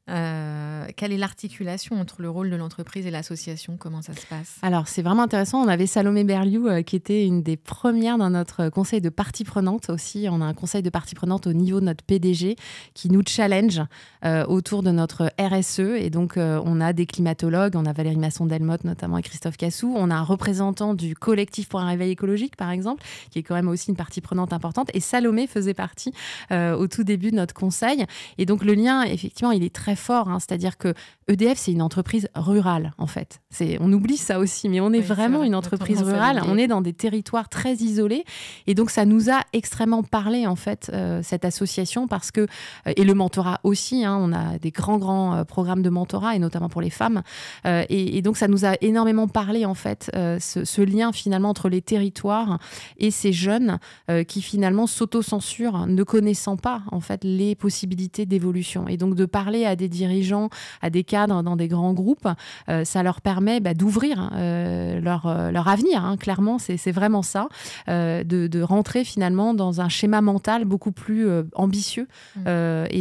Quelle est l'articulation entre le rôle de l'entreprise et l'association? Comment ça se passe? Alors, c'est vraiment intéressant. On avait Salomé Berliou qui était une des premières dans notre conseil de parties prenantes aussi. On a un conseil de parties prenantes au niveau de notre PDG qui nous challenge autour de notre RSE. Et donc, on a des climatologues. On a Valérie Masson-Delmotte notamment et Christophe Cassou. On a un représentant du collectif pour un réveil écologique, par exemple, qui est quand même aussi une partie prenante importante. Et Salomé faisait partie au tout début de notre conseil. Et donc, le lien, effectivement, il est très fort, hein. C'est-à-dire que EDF, c'est une entreprise rurale, en fait. On oublie ça aussi, mais on est vraiment une entreprise rurale. On est dans des territoires très isolés. Et donc, ça nous a extrêmement parlé, en fait, cette association, parce que, et le mentorat aussi, hein, on a des grands programmes de mentorat, et notamment pour les femmes. Et donc, ça nous a énormément parlé, en fait, ce lien, finalement, entre les territoires et ces jeunes qui, finalement, s'autocensurent, ne connaissant pas, en fait, les possibilités d'évolution. Et donc, de parler à des dirigeants, à des cadres dans des grands groupes, ça leur permet d'ouvrir leur avenir. Hein. Clairement, c'est vraiment ça, de rentrer finalement dans un schéma mental beaucoup plus ambitieux et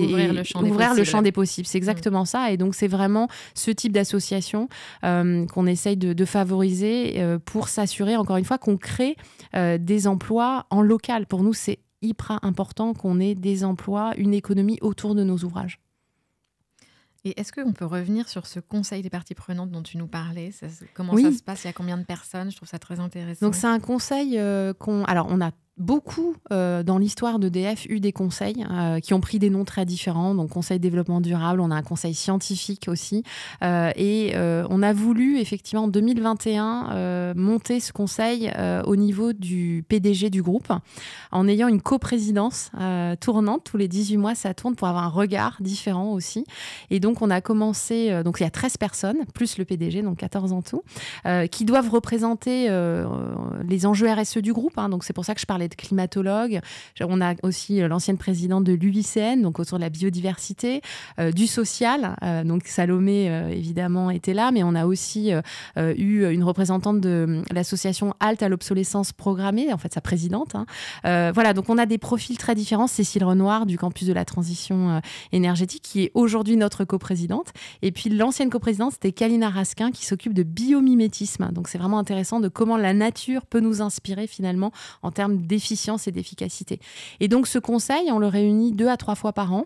ouvrir le champ des possibles. C'est exactement ça. Et donc, c'est vraiment ce type d'association qu'on essaye de favoriser pour s'assurer, encore une fois, qu'on crée des emplois en local. Pour nous, c'est hyper important qu'on ait des emplois, une économie autour de nos ouvrages. Et est-ce qu'on peut revenir sur ce conseil des parties prenantes dont tu nous parlais? Comment Oui. ça se passe? Il y a combien de personnes? Je trouve ça très intéressant. Donc, c'est un conseil Alors, on a beaucoup dans l'histoire d'EDF eu des conseils qui ont pris des noms très différents. Donc, conseil développement durable, on a un conseil scientifique aussi. Et on a voulu, effectivement, en 2021, monter ce conseil au niveau du PDG du groupe, en ayant une coprésidence tournante. Tous les 18 mois, ça tourne pour avoir un regard différent aussi. Et donc, on a commencé... donc, il y a 13 personnes, plus le PDG, donc 14 en tout, qui doivent représenter les enjeux RSE du groupe. Hein. Donc, c'est pour ça que je parlais de climatologue. On a aussi l'ancienne présidente de l'UICN, donc autour de la biodiversité, du social. Donc Salomé, évidemment, était là, mais on a aussi eu une représentante de l'association Halte à l'obsolescence programmée, en fait, sa présidente. Hein. Voilà, donc on a des profils très différents. Cécile Renoir, du campus de la transition énergétique, qui est aujourd'hui notre coprésidente. Et puis l'ancienne coprésidente, c'était Kalina Raskin, qui s'occupe de biomimétisme. Donc c'est vraiment intéressant de comment la nature peut nous inspirer, finalement, en termes d'efficience et d'efficacité. Et donc, ce conseil, on le réunit 2 à 3 fois par an.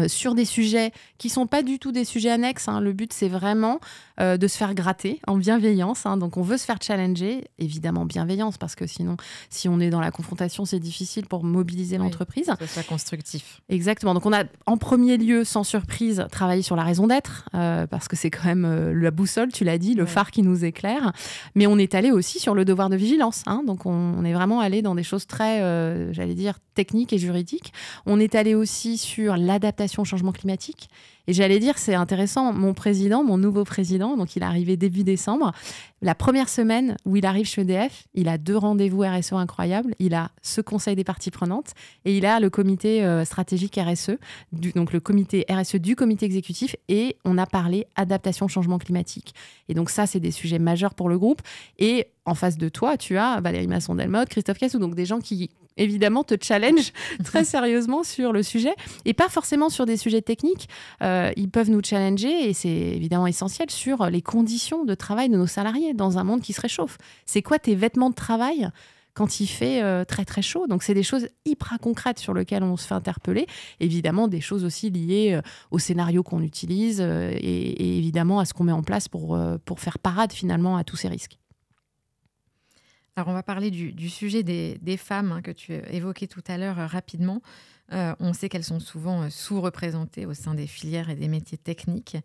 Sur des sujets qui ne sont pas du tout des sujets annexes. Hein. Le but, c'est vraiment de se faire gratter en bienveillance. Hein. Donc, on veut se faire challenger, évidemment bienveillance, parce que sinon, si on est dans la confrontation, c'est difficile pour mobiliser l'entreprise. Que ce soit constructif. Exactement. Donc, on a en premier lieu, sans surprise, travaillé sur la raison d'être, parce que c'est quand même la boussole, tu l'as dit, le phare qui nous éclaire. Mais on est allé aussi sur le devoir de vigilance. Hein. Donc, on est vraiment allé dans des choses très, j'allais dire, techniques et juridiques. On est allé aussi sur l'adaptation au changement climatique. Et j'allais dire, c'est intéressant, mon nouveau président, donc il est arrivé début décembre, la première semaine où il arrive chez EDF, il a 2 rendez-vous RSE incroyables, il a ce conseil des parties prenantes et il a le comité stratégique RSE, donc le comité RSE du comité exécutif, et on a parlé adaptation au changement climatique. Et donc ça, c'est des sujets majeurs pour le groupe. Et en face de toi, tu as Valérie Masson-Delmotte, Christophe Cassou, donc des gens qui évidemment te challenge très sérieusement sur le sujet et pas forcément sur des sujets techniques. Ils peuvent nous challenger, et c'est évidemment essentiel, sur les conditions de travail de nos salariés dans un monde qui se réchauffe. C'est quoi tes vêtements de travail quand il fait très très chaud? Donc c'est des choses hyper concrètes sur lesquelles on se fait interpeller. Évidemment, des choses aussi liées au scénario qu'on utilise et évidemment à ce qu'on met en place pour faire parade finalement à tous ces risques. Alors, on va parler du sujet des femmes, hein, que tu évoquais tout à l'heure rapidement. On sait qu'elles sont souvent sous-représentées au sein des filières et des métiers techniques.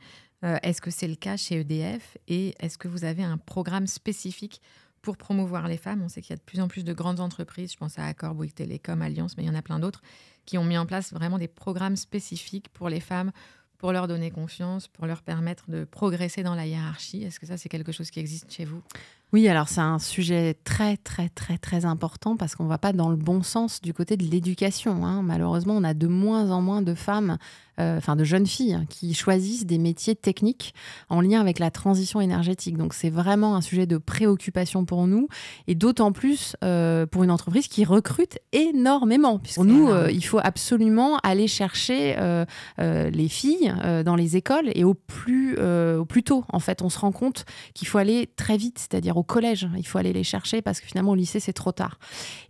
Est-ce que c'est le cas chez EDF? Et est-ce que vous avez un programme spécifique pour promouvoir les femmes. On sait qu'il y a de plus en plus de grandes entreprises, je pense à Accor, Bouygues Télécom, Allianz, mais il y en a plein d'autres, qui ont mis en place vraiment des programmes spécifiques pour les femmes, pour leur donner confiance, pour leur permettre de progresser dans la hiérarchie. Est-ce que ça, c'est quelque chose qui existe chez vous ? Oui, alors c'est un sujet très, très, très, très important parce qu'on ne va pas dans le bon sens du côté de l'éducation. Malheureusement, on a de moins en moins de femmes, de jeunes filles qui choisissent des métiers techniques en lien avec la transition énergétique. Donc, c'est vraiment un sujet de préoccupation pour nous et d'autant plus pour une entreprise qui recrute énormément. Pour nous, il faut absolument aller chercher les filles dans les écoles et au plus tôt. En fait, on se rend compte qu'il faut aller très vite, c'est-à-dire au collège. Il faut aller les chercher parce que finalement, au lycée, c'est trop tard.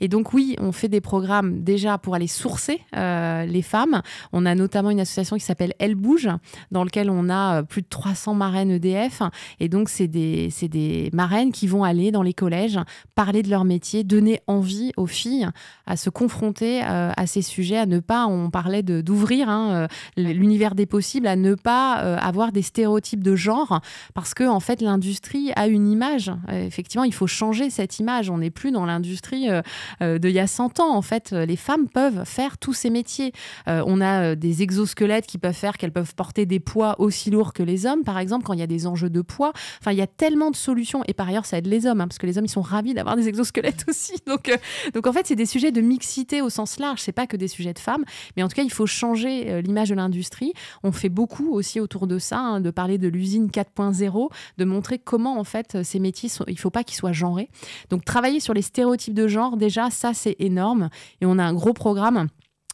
Et donc, oui, on fait des programmes déjà pour aller sourcer les femmes. On a notamment une association qui s'appelle Elle Bouge, dans lequel on a plus de 300 marraines EDF. Et donc, c'est des marraines qui vont aller dans les collèges, parler de leur métier, donner envie aux filles à se confronter à ces sujets, à ne pas, on parlait d'ouvrir l'univers des possibles, à ne pas avoir des stéréotypes de genre, parce que en fait, l'industrie a une image. Effectivement, il faut changer cette image. On n'est plus dans l'industrie d'il y a 100 ans. En fait, les femmes peuvent faire tous ces métiers. On a des exosquelettes qui peuvent faire qu'elles peuvent porter des poids aussi lourds que les hommes, par exemple, quand il y a des enjeux de poids. Enfin, il y a tellement de solutions. Et par ailleurs, ça aide les hommes, parce que les hommes, ils sont ravis d'avoir des exosquelettes aussi. Donc en fait, c'est des sujets de mixité au sens large. C'est pas que des sujets de femmes. Mais en tout cas, il faut changer l'image de l'industrie. On fait beaucoup aussi autour de ça, de parler de l'usine 4.0, de montrer comment, en fait, ces métiers, il ne faut pas qu'ils soient genrés. Donc, travailler sur les stéréotypes de genre, déjà, ça, c'est énorme. Et on a un gros programme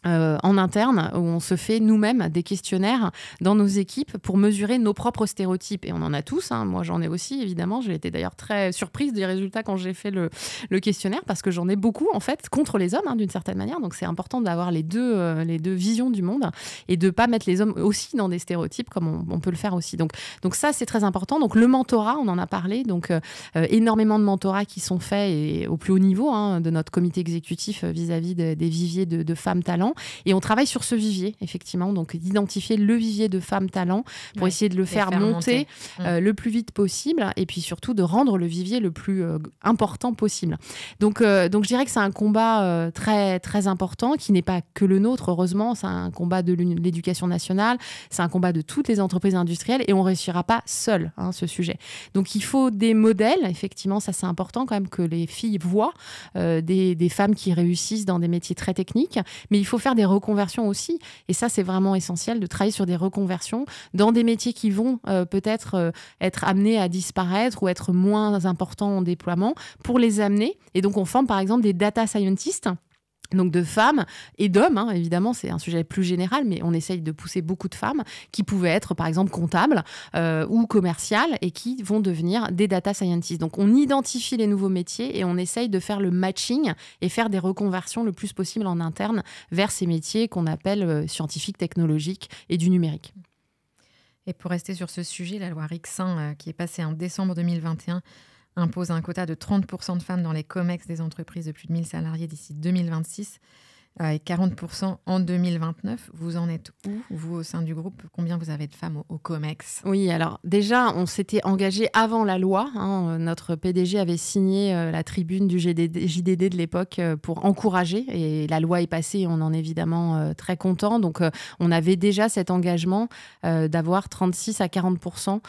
en interne où on se fait nous-mêmes des questionnaires dans nos équipes pour mesurer nos propres stéréotypes. Et on en a tous, moi j'en ai aussi évidemment. J'ai été d'ailleurs très surprise des résultats quand j'ai fait le questionnaire parce que j'en ai beaucoup en fait contre les hommes d'une certaine manière. Donc c'est important d'avoir les deux visions du monde et de ne pas mettre les hommes aussi dans des stéréotypes comme on peut le faire aussi. Donc ça c'est très important. Donc le mentorat, on en a parlé. Donc énormément de mentorats qui sont faits et au plus haut niveau de notre comité exécutif vis-à-vis des viviers de femmes talents. Et on travaille sur ce vivier, effectivement, donc d'identifier le vivier de femmes talents pour essayer de le faire monter le plus vite possible et puis surtout de rendre le vivier le plus important possible. Donc je dirais que c'est un combat très, très important qui n'est pas que le nôtre, heureusement. C'est un combat de l'éducation nationale, c'est un combat de toutes les entreprises industrielles et on ne réussira pas seul ce sujet. Donc il faut des modèles, effectivement, ça c'est important quand même que les filles voient des femmes qui réussissent dans des métiers très techniques, mais il faut faire des reconversions aussi. Et ça, c'est vraiment essentiel de travailler sur des reconversions dans des métiers qui vont peut-être être amenés à disparaître ou être moins importants en déploiement pour les amener. Et donc, on forme par exemple des data scientists. Donc de femmes et d'hommes, évidemment, c'est un sujet plus général, mais on essaye de pousser beaucoup de femmes qui pouvaient être, par exemple, comptables ou commerciales et qui vont devenir des data scientists. Donc on identifie les nouveaux métiers et on essaye de faire le matching et faire des reconversions le plus possible en interne vers ces métiers qu'on appelle scientifiques, technologiques et du numérique. Et pour rester sur ce sujet, la loi Rixain, qui est passée en décembre 2021, impose un quota de 30% de femmes dans les COMEX des entreprises de plus de 1000 salariés d'ici 2026 et 40% en 2029. Vous en êtes où, vous, au sein du groupe ? Combien vous avez de femmes au COMEX ? Oui, alors déjà, on s'était engagé avant la loi. Notre PDG avait signé la tribune du JDD de l'époque pour encourager. Et la loi est passée et on en est évidemment très content. Donc, on avait déjà cet engagement d'avoir 36 à 40%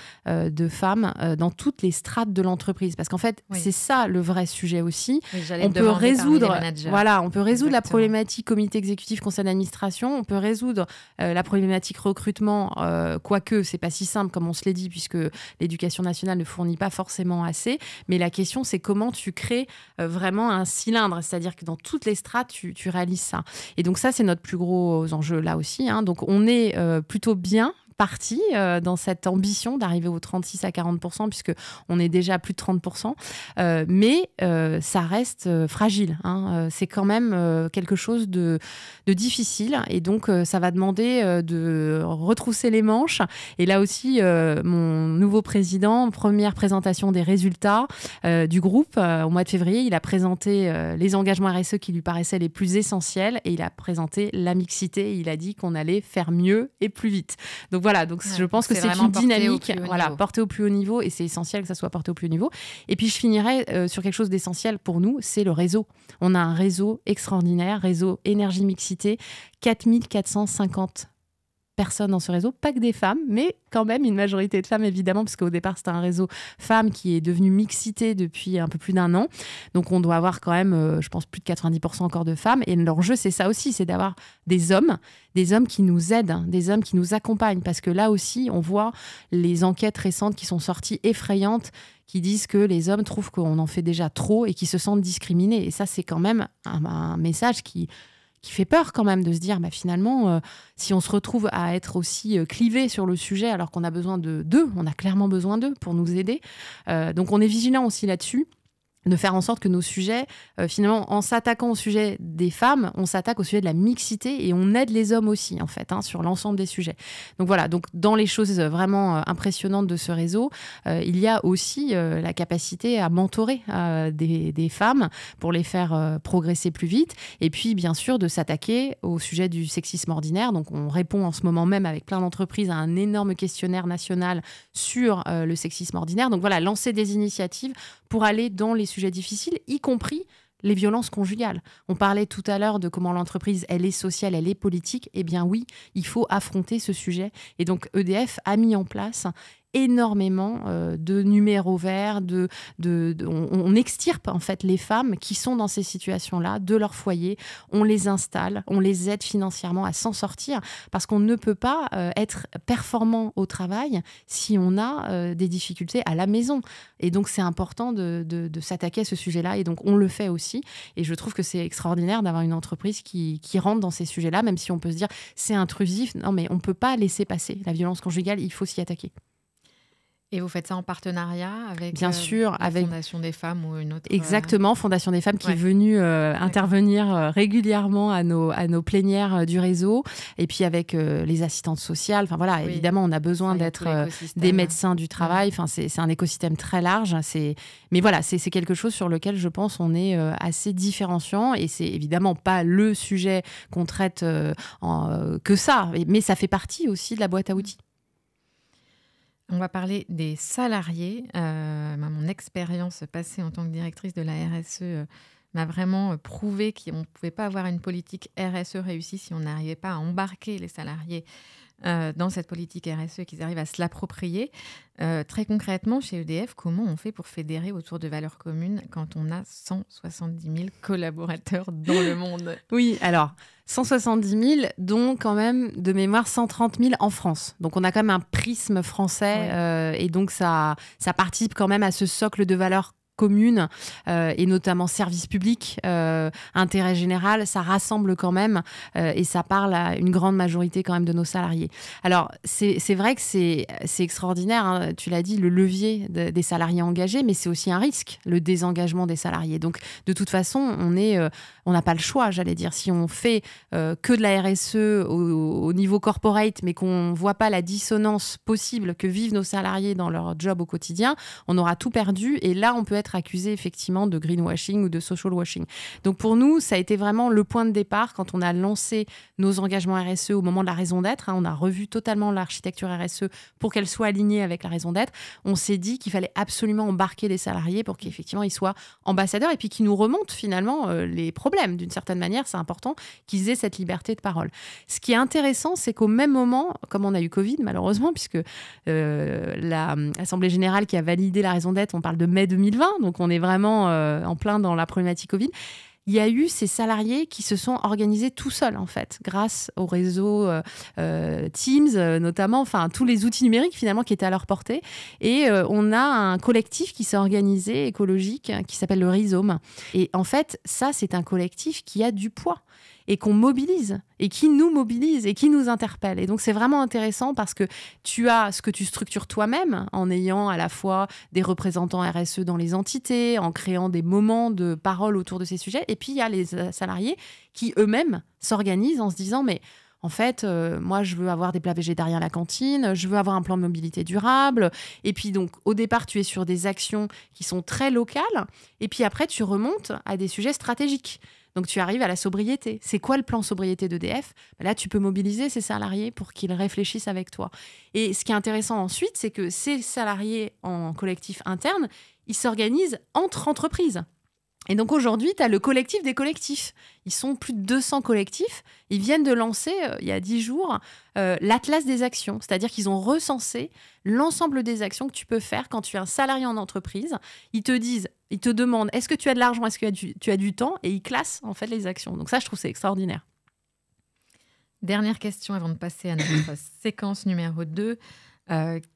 de femmes dans toutes les strates de l'entreprise. Parce qu'en fait, c'est ça le vrai sujet aussi. Oui, on peut résoudre Exactement. la problématique comité exécutif, conseil d'administration, on peut résoudre la problématique recrutement, quoique c'est pas si simple comme on se l'est dit, puisque l'éducation nationale ne fournit pas forcément assez. Mais la question, c'est comment tu crées vraiment un cylindre, c'est-à-dire que dans toutes les strates, tu réalises ça. Et donc ça, c'est notre plus gros enjeu là aussi. Donc on est plutôt bien parti dans cette ambition d'arriver aux 36 à 40%, puisqu'on est déjà à plus de 30%. Mais ça reste fragile. C'est quand même quelque chose de difficile. Et donc, ça va demander de retrousser les manches. Et là aussi, mon nouveau président, première présentation des résultats du groupe, au mois de février, il a présenté les engagements RSE qui lui paraissaient les plus essentiels. Et il a présenté la mixité. Et il a dit qu'on allait faire mieux et plus vite. Donc voilà, voilà, donc je pense que c'est une dynamique portée au plus haut niveau, et c'est essentiel que ça soit porté au plus haut niveau. Et puis je finirai sur quelque chose d'essentiel pour nous, c'est le réseau. On a un réseau extraordinaire, réseau énergie mixité, 4450 personnes dans ce réseau, pas que des femmes, mais quand même une majorité de femmes, évidemment, parce qu'au départ, c'était un réseau femmes qui est devenu mixité depuis un peu plus d'1 an. Donc, on doit avoir quand même, je pense, plus de 90% encore de femmes. Et l'enjeu, c'est ça aussi, c'est d'avoir des hommes qui nous aident, des hommes qui nous accompagnent. Parce que là aussi, on voit les enquêtes récentes qui sont sorties effrayantes, qui disent que les hommes trouvent qu'on en fait déjà trop et qui se sentent discriminés. Et ça, c'est quand même un message qui fait peur quand même, de se dire finalement, si on se retrouve à être aussi clivé sur le sujet alors qu'on a besoin d'eux, on a clairement besoin d'eux pour nous aider. Donc on est vigilant aussi là-dessus, de faire en sorte que nos sujets, finalement, en s'attaquant au sujet des femmes, on s'attaque au sujet de la mixité et on aide les hommes aussi, en fait, sur l'ensemble des sujets. Donc voilà, donc dans les choses vraiment impressionnantes de ce réseau, il y a aussi la capacité à mentorer des femmes pour les faire progresser plus vite, et puis bien sûr de s'attaquer au sujet du sexisme ordinaire. Donc on répond en ce moment même avec plein d'entreprises à un énorme questionnaire national sur le sexisme ordinaire. Donc voilà, lancer des initiatives pour aller dans les sujets difficiles, y compris les violences conjugales. On parlait tout à l'heure de comment l'entreprise, elle est sociale, elle est politique. Eh bien oui, il faut affronter ce sujet. Et donc EDF a mis en place énormément de numéros verts, on extirpe en fait les femmes qui sont dans ces situations-là de leur foyer, on les installe, on les aide financièrement à s'en sortir, parce qu'on ne peut pas être performant au travail si on a des difficultés à la maison. Et donc c'est important de s'attaquer à ce sujet-là, et donc on le fait aussi. Et je trouve que c'est extraordinaire d'avoir une entreprise qui rentre dans ces sujets-là, même si on peut se dire c'est intrusif. Non, mais on ne peut pas laisser passer la violence conjugale, il faut s'y attaquer. Et vous faites ça en partenariat avec bien sûr, avec Fondation des femmes ou une autre... Exactement, Fondation des femmes qui est venue intervenir régulièrement à nos plénières du réseau, et puis avec les assistantes sociales. Enfin voilà, évidemment, on a besoin d'être des médecins du travail. Enfin, c'est un écosystème très large. Mais voilà, c'est quelque chose sur lequel je pense on est assez différenciant, et c'est évidemment pas le sujet qu'on traite que ça, mais ça fait partie aussi de la boîte à outils. On va parler des salariés. Mon expérience passée en tant que directrice de la RSE m'a vraiment prouvé qu'on ne pouvait pas avoir une politique RSE réussie si on n'arrivait pas à embarquer les salariés dans cette politique RSE, qu'ils arrivent à se l'approprier. Très concrètement, chez EDF, comment on fait pour fédérer autour de valeurs communes quand on a 170 000 collaborateurs dans le monde ? Oui, alors 170 000, dont quand même de mémoire 130 000 en France. Donc on a quand même un prisme français, et donc ça participe quand même à ce socle de valeurs communes, et notamment service public, intérêt général. Ça rassemble quand même, et ça parle à une grande majorité quand même de nos salariés. Alors c'est vrai que c'est extraordinaire, hein, tu l'as dit, le levier des salariés engagés, mais c'est aussi un risque, le désengagement des salariés. Donc de toute façon, on n'a pas le choix, j'allais dire. Si on fait que de la RSE au niveau corporate, mais qu'on ne voit pas la dissonance possible que vivent nos salariés dans leur job au quotidien, on aura tout perdu, et là on peut être accusé effectivement de greenwashing ou de social washing. Donc pour nous, ça a été vraiment le point de départ quand on a lancé nos engagements RSE au moment de la raison d'être. On a revu totalement l'architecture RSE pour qu'elle soit alignée avec la raison d'être. On s'est dit qu'il fallait absolument embarquer les salariés pour qu'effectivement ils soient ambassadeurs, et puis qu'ils nous remontent finalement les problèmes. D'une certaine manière, c'est important qu'ils aient cette liberté de parole. Ce qui est intéressant, c'est qu'au même moment, comme on a eu Covid malheureusement, puisque l'Assemblée générale qui a validé la raison d'être, on parle de mai 2020, donc on est vraiment en plein dans la problématique Covid. Il y a eu ces salariés qui se sont organisés tout seuls, en fait, grâce au réseau Teams, notamment, enfin, tous les outils numériques, finalement, qui étaient à leur portée. Et on a un collectif qui s'est organisé, écologique, qui s'appelle le Rhizome. Et en fait, ça, c'est un collectif qui a du poids et qu'on mobilise, et qui nous mobilise, et qui nous interpelle. Et donc, c'est vraiment intéressant parce que tu as ce que tu structures toi-même, en ayant à la fois des représentants RSE dans les entités, en créant des moments de parole autour de ces sujets. Et puis, il y a les salariés qui, eux-mêmes, s'organisent en se disant « mais en fait, moi, je veux avoir des plats végétariens à la cantine, je veux avoir un plan de mobilité durable. » Et puis, donc, au départ, tu es sur des actions qui sont très locales. Et puis après, tu remontes à des sujets stratégiques. Donc, tu arrives à la sobriété. C'est quoi le plan sobriété d'EDF ? Là, tu peux mobiliser ces salariés pour qu'ils réfléchissent avec toi. Et ce qui est intéressant ensuite, c'est que ces salariés en collectif interne, ils s'organisent entre entreprises. Et donc aujourd'hui, tu as le collectif des collectifs. Ils sont plus de 200 collectifs. Ils viennent de lancer, il y a 10 jours, l'Atlas des actions. C'est-à-dire qu'ils ont recensé l'ensemble des actions que tu peux faire quand tu es un salarié en entreprise. Ils te demandent, est-ce que tu as de l'argent, est-ce que tu as du temps ? Et ils classent en fait les actions. Donc ça, je trouve c'est extraordinaire. Dernière question avant de passer à notre séquence numéro 2.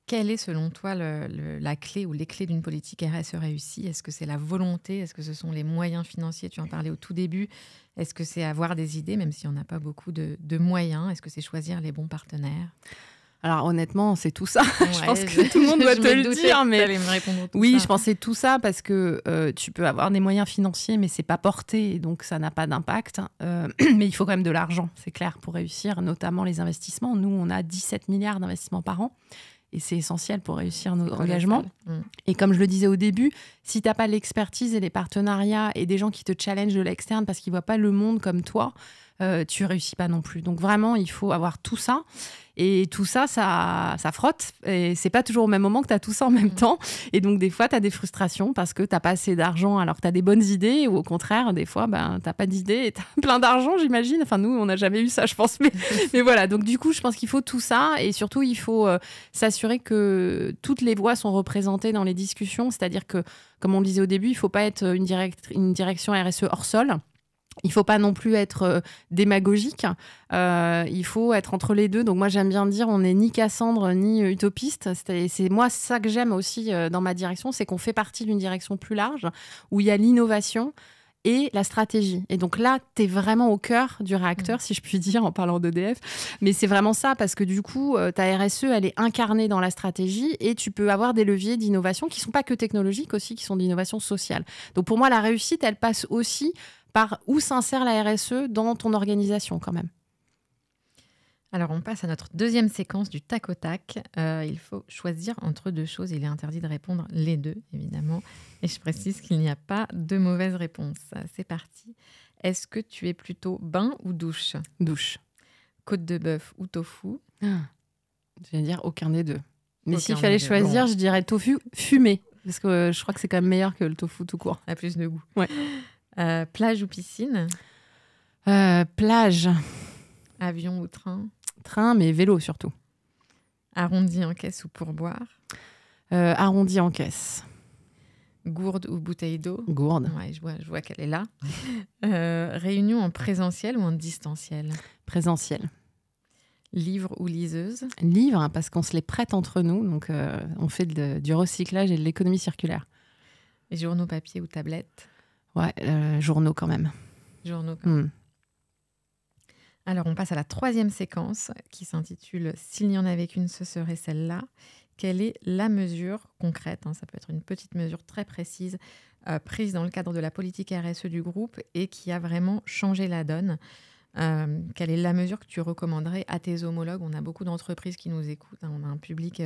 Quelle est selon toi la clé ou les clés d'une politique RSE réussie ? Est-ce que c'est la volonté ? Est-ce que ce sont les moyens financiers ? Tu en parlais au tout début. Est-ce que c'est avoir des idées, même si on n'a pas beaucoup de moyens ? Est-ce que c'est choisir les bons partenaires ? Alors honnêtement, c'est tout ça. Je pense que tout le monde doit te le dire. Mais me répondre oui, ça. je pensais tout ça parce que tu peux avoir des moyens financiers, mais c'est pas porté, donc ça n'a pas d'impact. Mais il faut quand même de l'argent, c'est clair, pour réussir, notamment les investissements. Nous, on a 17 milliards d'investissements par an. Et c'est essentiel pour réussir nos engagements. Et comme je le disais au début, si tu n'as pas l'expertise et les partenariats et des gens qui te challengent de l'externe parce qu'ils ne voient pas le monde comme toi, tu ne réussis pas non plus. Donc vraiment, il faut avoir tout ça. Et tout ça, ça frotte. Et ce n'est pas toujours au même moment que tu as tout ça en même temps. Et donc, des fois, tu as des frustrations parce que tu n'as pas assez d'argent alors que tu as des bonnes idées. Ou au contraire, des fois, tu n'as pas d'idées et tu as plein d'argent, j'imagine. Enfin, nous, on n'a jamais eu ça, je pense. Mais voilà, donc du coup, je pense qu'il faut tout ça. Et surtout, il faut s'assurer que toutes les voix sont représentées dans les discussions. C'est-à-dire que, comme on le disait au début, il ne faut pas être une direction RSE hors sol. Il ne faut pas non plus être démagogique, il faut être entre les deux. Donc moi, j'aime bien dire, on n'est ni Cassandre ni utopiste. C'est moi ça que j'aime aussi dans ma direction, c'est qu'on fait partie d'une direction plus large où il y a l'innovation et la stratégie. Et donc là, tu es vraiment au cœur du réacteur, si je puis dire, en parlant d'EDF. Mais c'est vraiment ça, parce que du coup, ta RSE, elle est incarnée dans la stratégie et tu peux avoir des leviers d'innovation qui ne sont pas que technologiques aussi, qui sont d'innovation sociale. Donc pour moi, la réussite, elle passe aussi par où s'insère la RSE dans ton organisation quand même. Alors, on passe à notre deuxième séquence du tac au tac. Il faut choisir entre deux choses. Il est interdit de répondre les deux, évidemment. Et je précise qu'il n'y a pas de mauvaise réponse. C'est parti. Est-ce que tu es plutôt bain ou douche ? Douche. Côte de bœuf ou tofu ? Je vais dire aucun des deux. Mais Aucun s'il fallait choisir, je dirais tofu fumé. Parce que je crois que c'est quand même meilleur que le tofu tout court. Ça a plus de goût. Ouais. Plage ou piscine ? Plage. Avion ou train ? Train, mais vélo surtout. Arrondi en caisse ou pourboire ? Arrondi en caisse. Gourde ou bouteille d'eau ? Gourde. Ouais, je vois qu'elle est là. Réunion en présentiel ou en distanciel ? Présentiel. Livre ou liseuse ? Livre, parce qu'on se les prête entre nous. Donc, on fait du recyclage et de l'économie circulaire. Et journaux papier ou tablette ? Ouais, journaux quand même. Journaux quand même. Alors, on passe à la troisième séquence qui s'intitule « S'il n'y en avait qu'une, ce serait celle-là ». Quelle est la mesure concrète, ça peut être une petite mesure très précise, prise dans le cadre de la politique RSE du groupe et qui a vraiment changé la donne. Quelle est la mesure que tu recommanderais à tes homologues ? On a beaucoup d'entreprises qui nous écoutent. On a un public,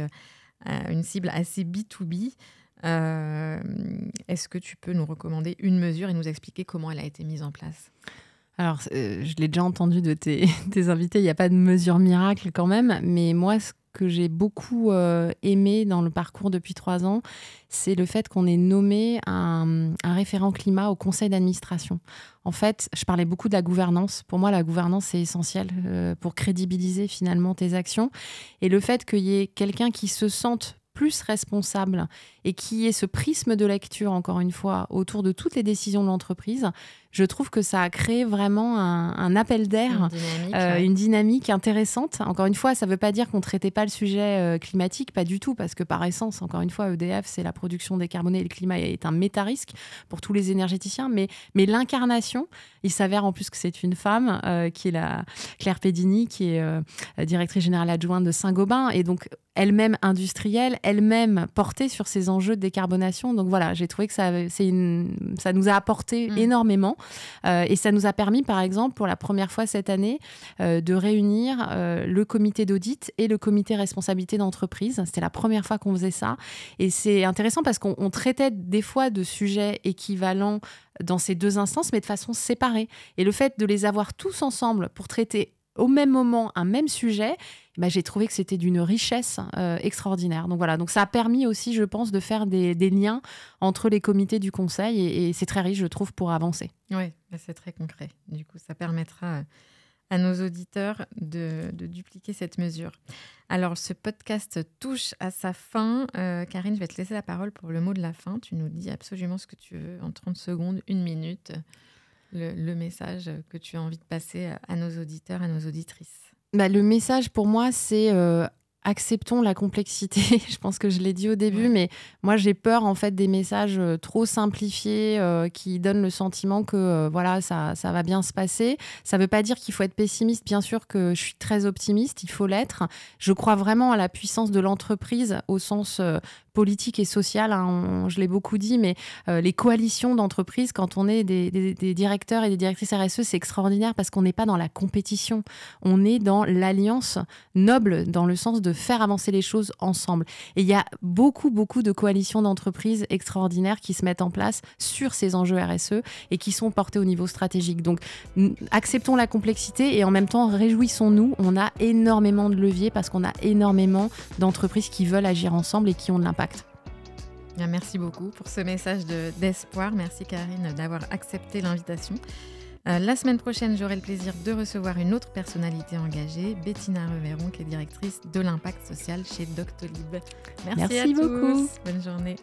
une cible assez B2B. Est-ce que tu peux nous recommander une mesure et nous expliquer comment elle a été mise en place ? Alors, je l'ai déjà entendu de tes invités, il n'y a pas de mesure miracle quand même, mais moi, ce que j'ai beaucoup aimé dans le parcours depuis 3 ans, c'est le fait qu'on ait nommé un référent climat au conseil d'administration. En fait, je parlais beaucoup de la gouvernance. Pour moi, la gouvernance, c'est essentiel pour crédibiliser finalement tes actions. Et le fait qu'il y ait quelqu'un qui se sente plus responsable et qui ait ce prisme de lecture, encore une fois, autour de toutes les décisions de l'entreprise, je trouve que ça a créé vraiment un appel d'air, une dynamique intéressante. Encore une fois, ça ne veut pas dire qu'on ne traitait pas le sujet climatique, pas du tout, parce que par essence, encore une fois, EDF, c'est la production décarbonée et le climat est un méta-risque pour tous les énergéticiens. Mais l'incarnation, il s'avère en plus que c'est une femme, qui est Claire Pedini, qui est directrice générale adjointe de Saint-Gobain. Et donc, elle-même industrielle, elle-même portée sur ces enjeux de décarbonation. Donc voilà, j'ai trouvé que ça nous a apporté énormément. Et ça nous a permis, par exemple, pour la première fois cette année, de réunir le comité d'audit et le comité responsabilité d'entreprise. C'était la première fois qu'on faisait ça. Et c'est intéressant parce qu'on traitait des fois de sujets équivalents dans ces deux instances, mais de façon séparée. Et le fait de les avoir tous ensemble pour traiter au même moment un même sujet, j'ai trouvé que c'était d'une richesse extraordinaire. Donc voilà, donc ça a permis aussi, je pense, de faire des liens entre les comités du conseil et c'est très riche, je trouve, pour avancer. Oui, c'est très concret. Du coup, ça permettra à nos auditeurs de dupliquer cette mesure. Alors, ce podcast touche à sa fin. Karine, je vais te laisser la parole pour le mot de la fin. Tu nous dis absolument ce que tu veux en 30 secondes, 1 minute, le message que tu as envie de passer à nos auditeurs, à nos auditrices. Le message pour moi, c'est acceptons la complexité. Je pense que je l'ai dit au début, mais moi j'ai peur en fait des messages trop simplifiés qui donnent le sentiment que voilà, ça va bien se passer. Ça ne veut pas dire qu'il faut être pessimiste. Bien sûr que je suis très optimiste, il faut l'être. Je crois vraiment à la puissance de l'entreprise au sens politique et sociale, hein, je l'ai beaucoup dit, mais les coalitions d'entreprises, quand on est des directeurs et des directrices RSE, c'est extraordinaire parce qu'on n'est pas dans la compétition, on est dans l'alliance noble, dans le sens de faire avancer les choses ensemble. Et il y a beaucoup de coalitions d'entreprises extraordinaires qui se mettent en place sur ces enjeux RSE et qui sont portés au niveau stratégique. Donc, acceptons la complexité et en même temps, réjouissons-nous. On a énormément de leviers parce qu'on a énormément d'entreprises qui veulent agir ensemble et qui ont de l'impact. Bien, merci beaucoup pour ce message d'espoir. Merci Karine d'avoir accepté l'invitation. La semaine prochaine, j'aurai le plaisir de recevoir une autre personnalité engagée, Bettina Reveron, qui est directrice de l'impact social chez Doctolib. Merci à beaucoup. Tous. Bonne journée.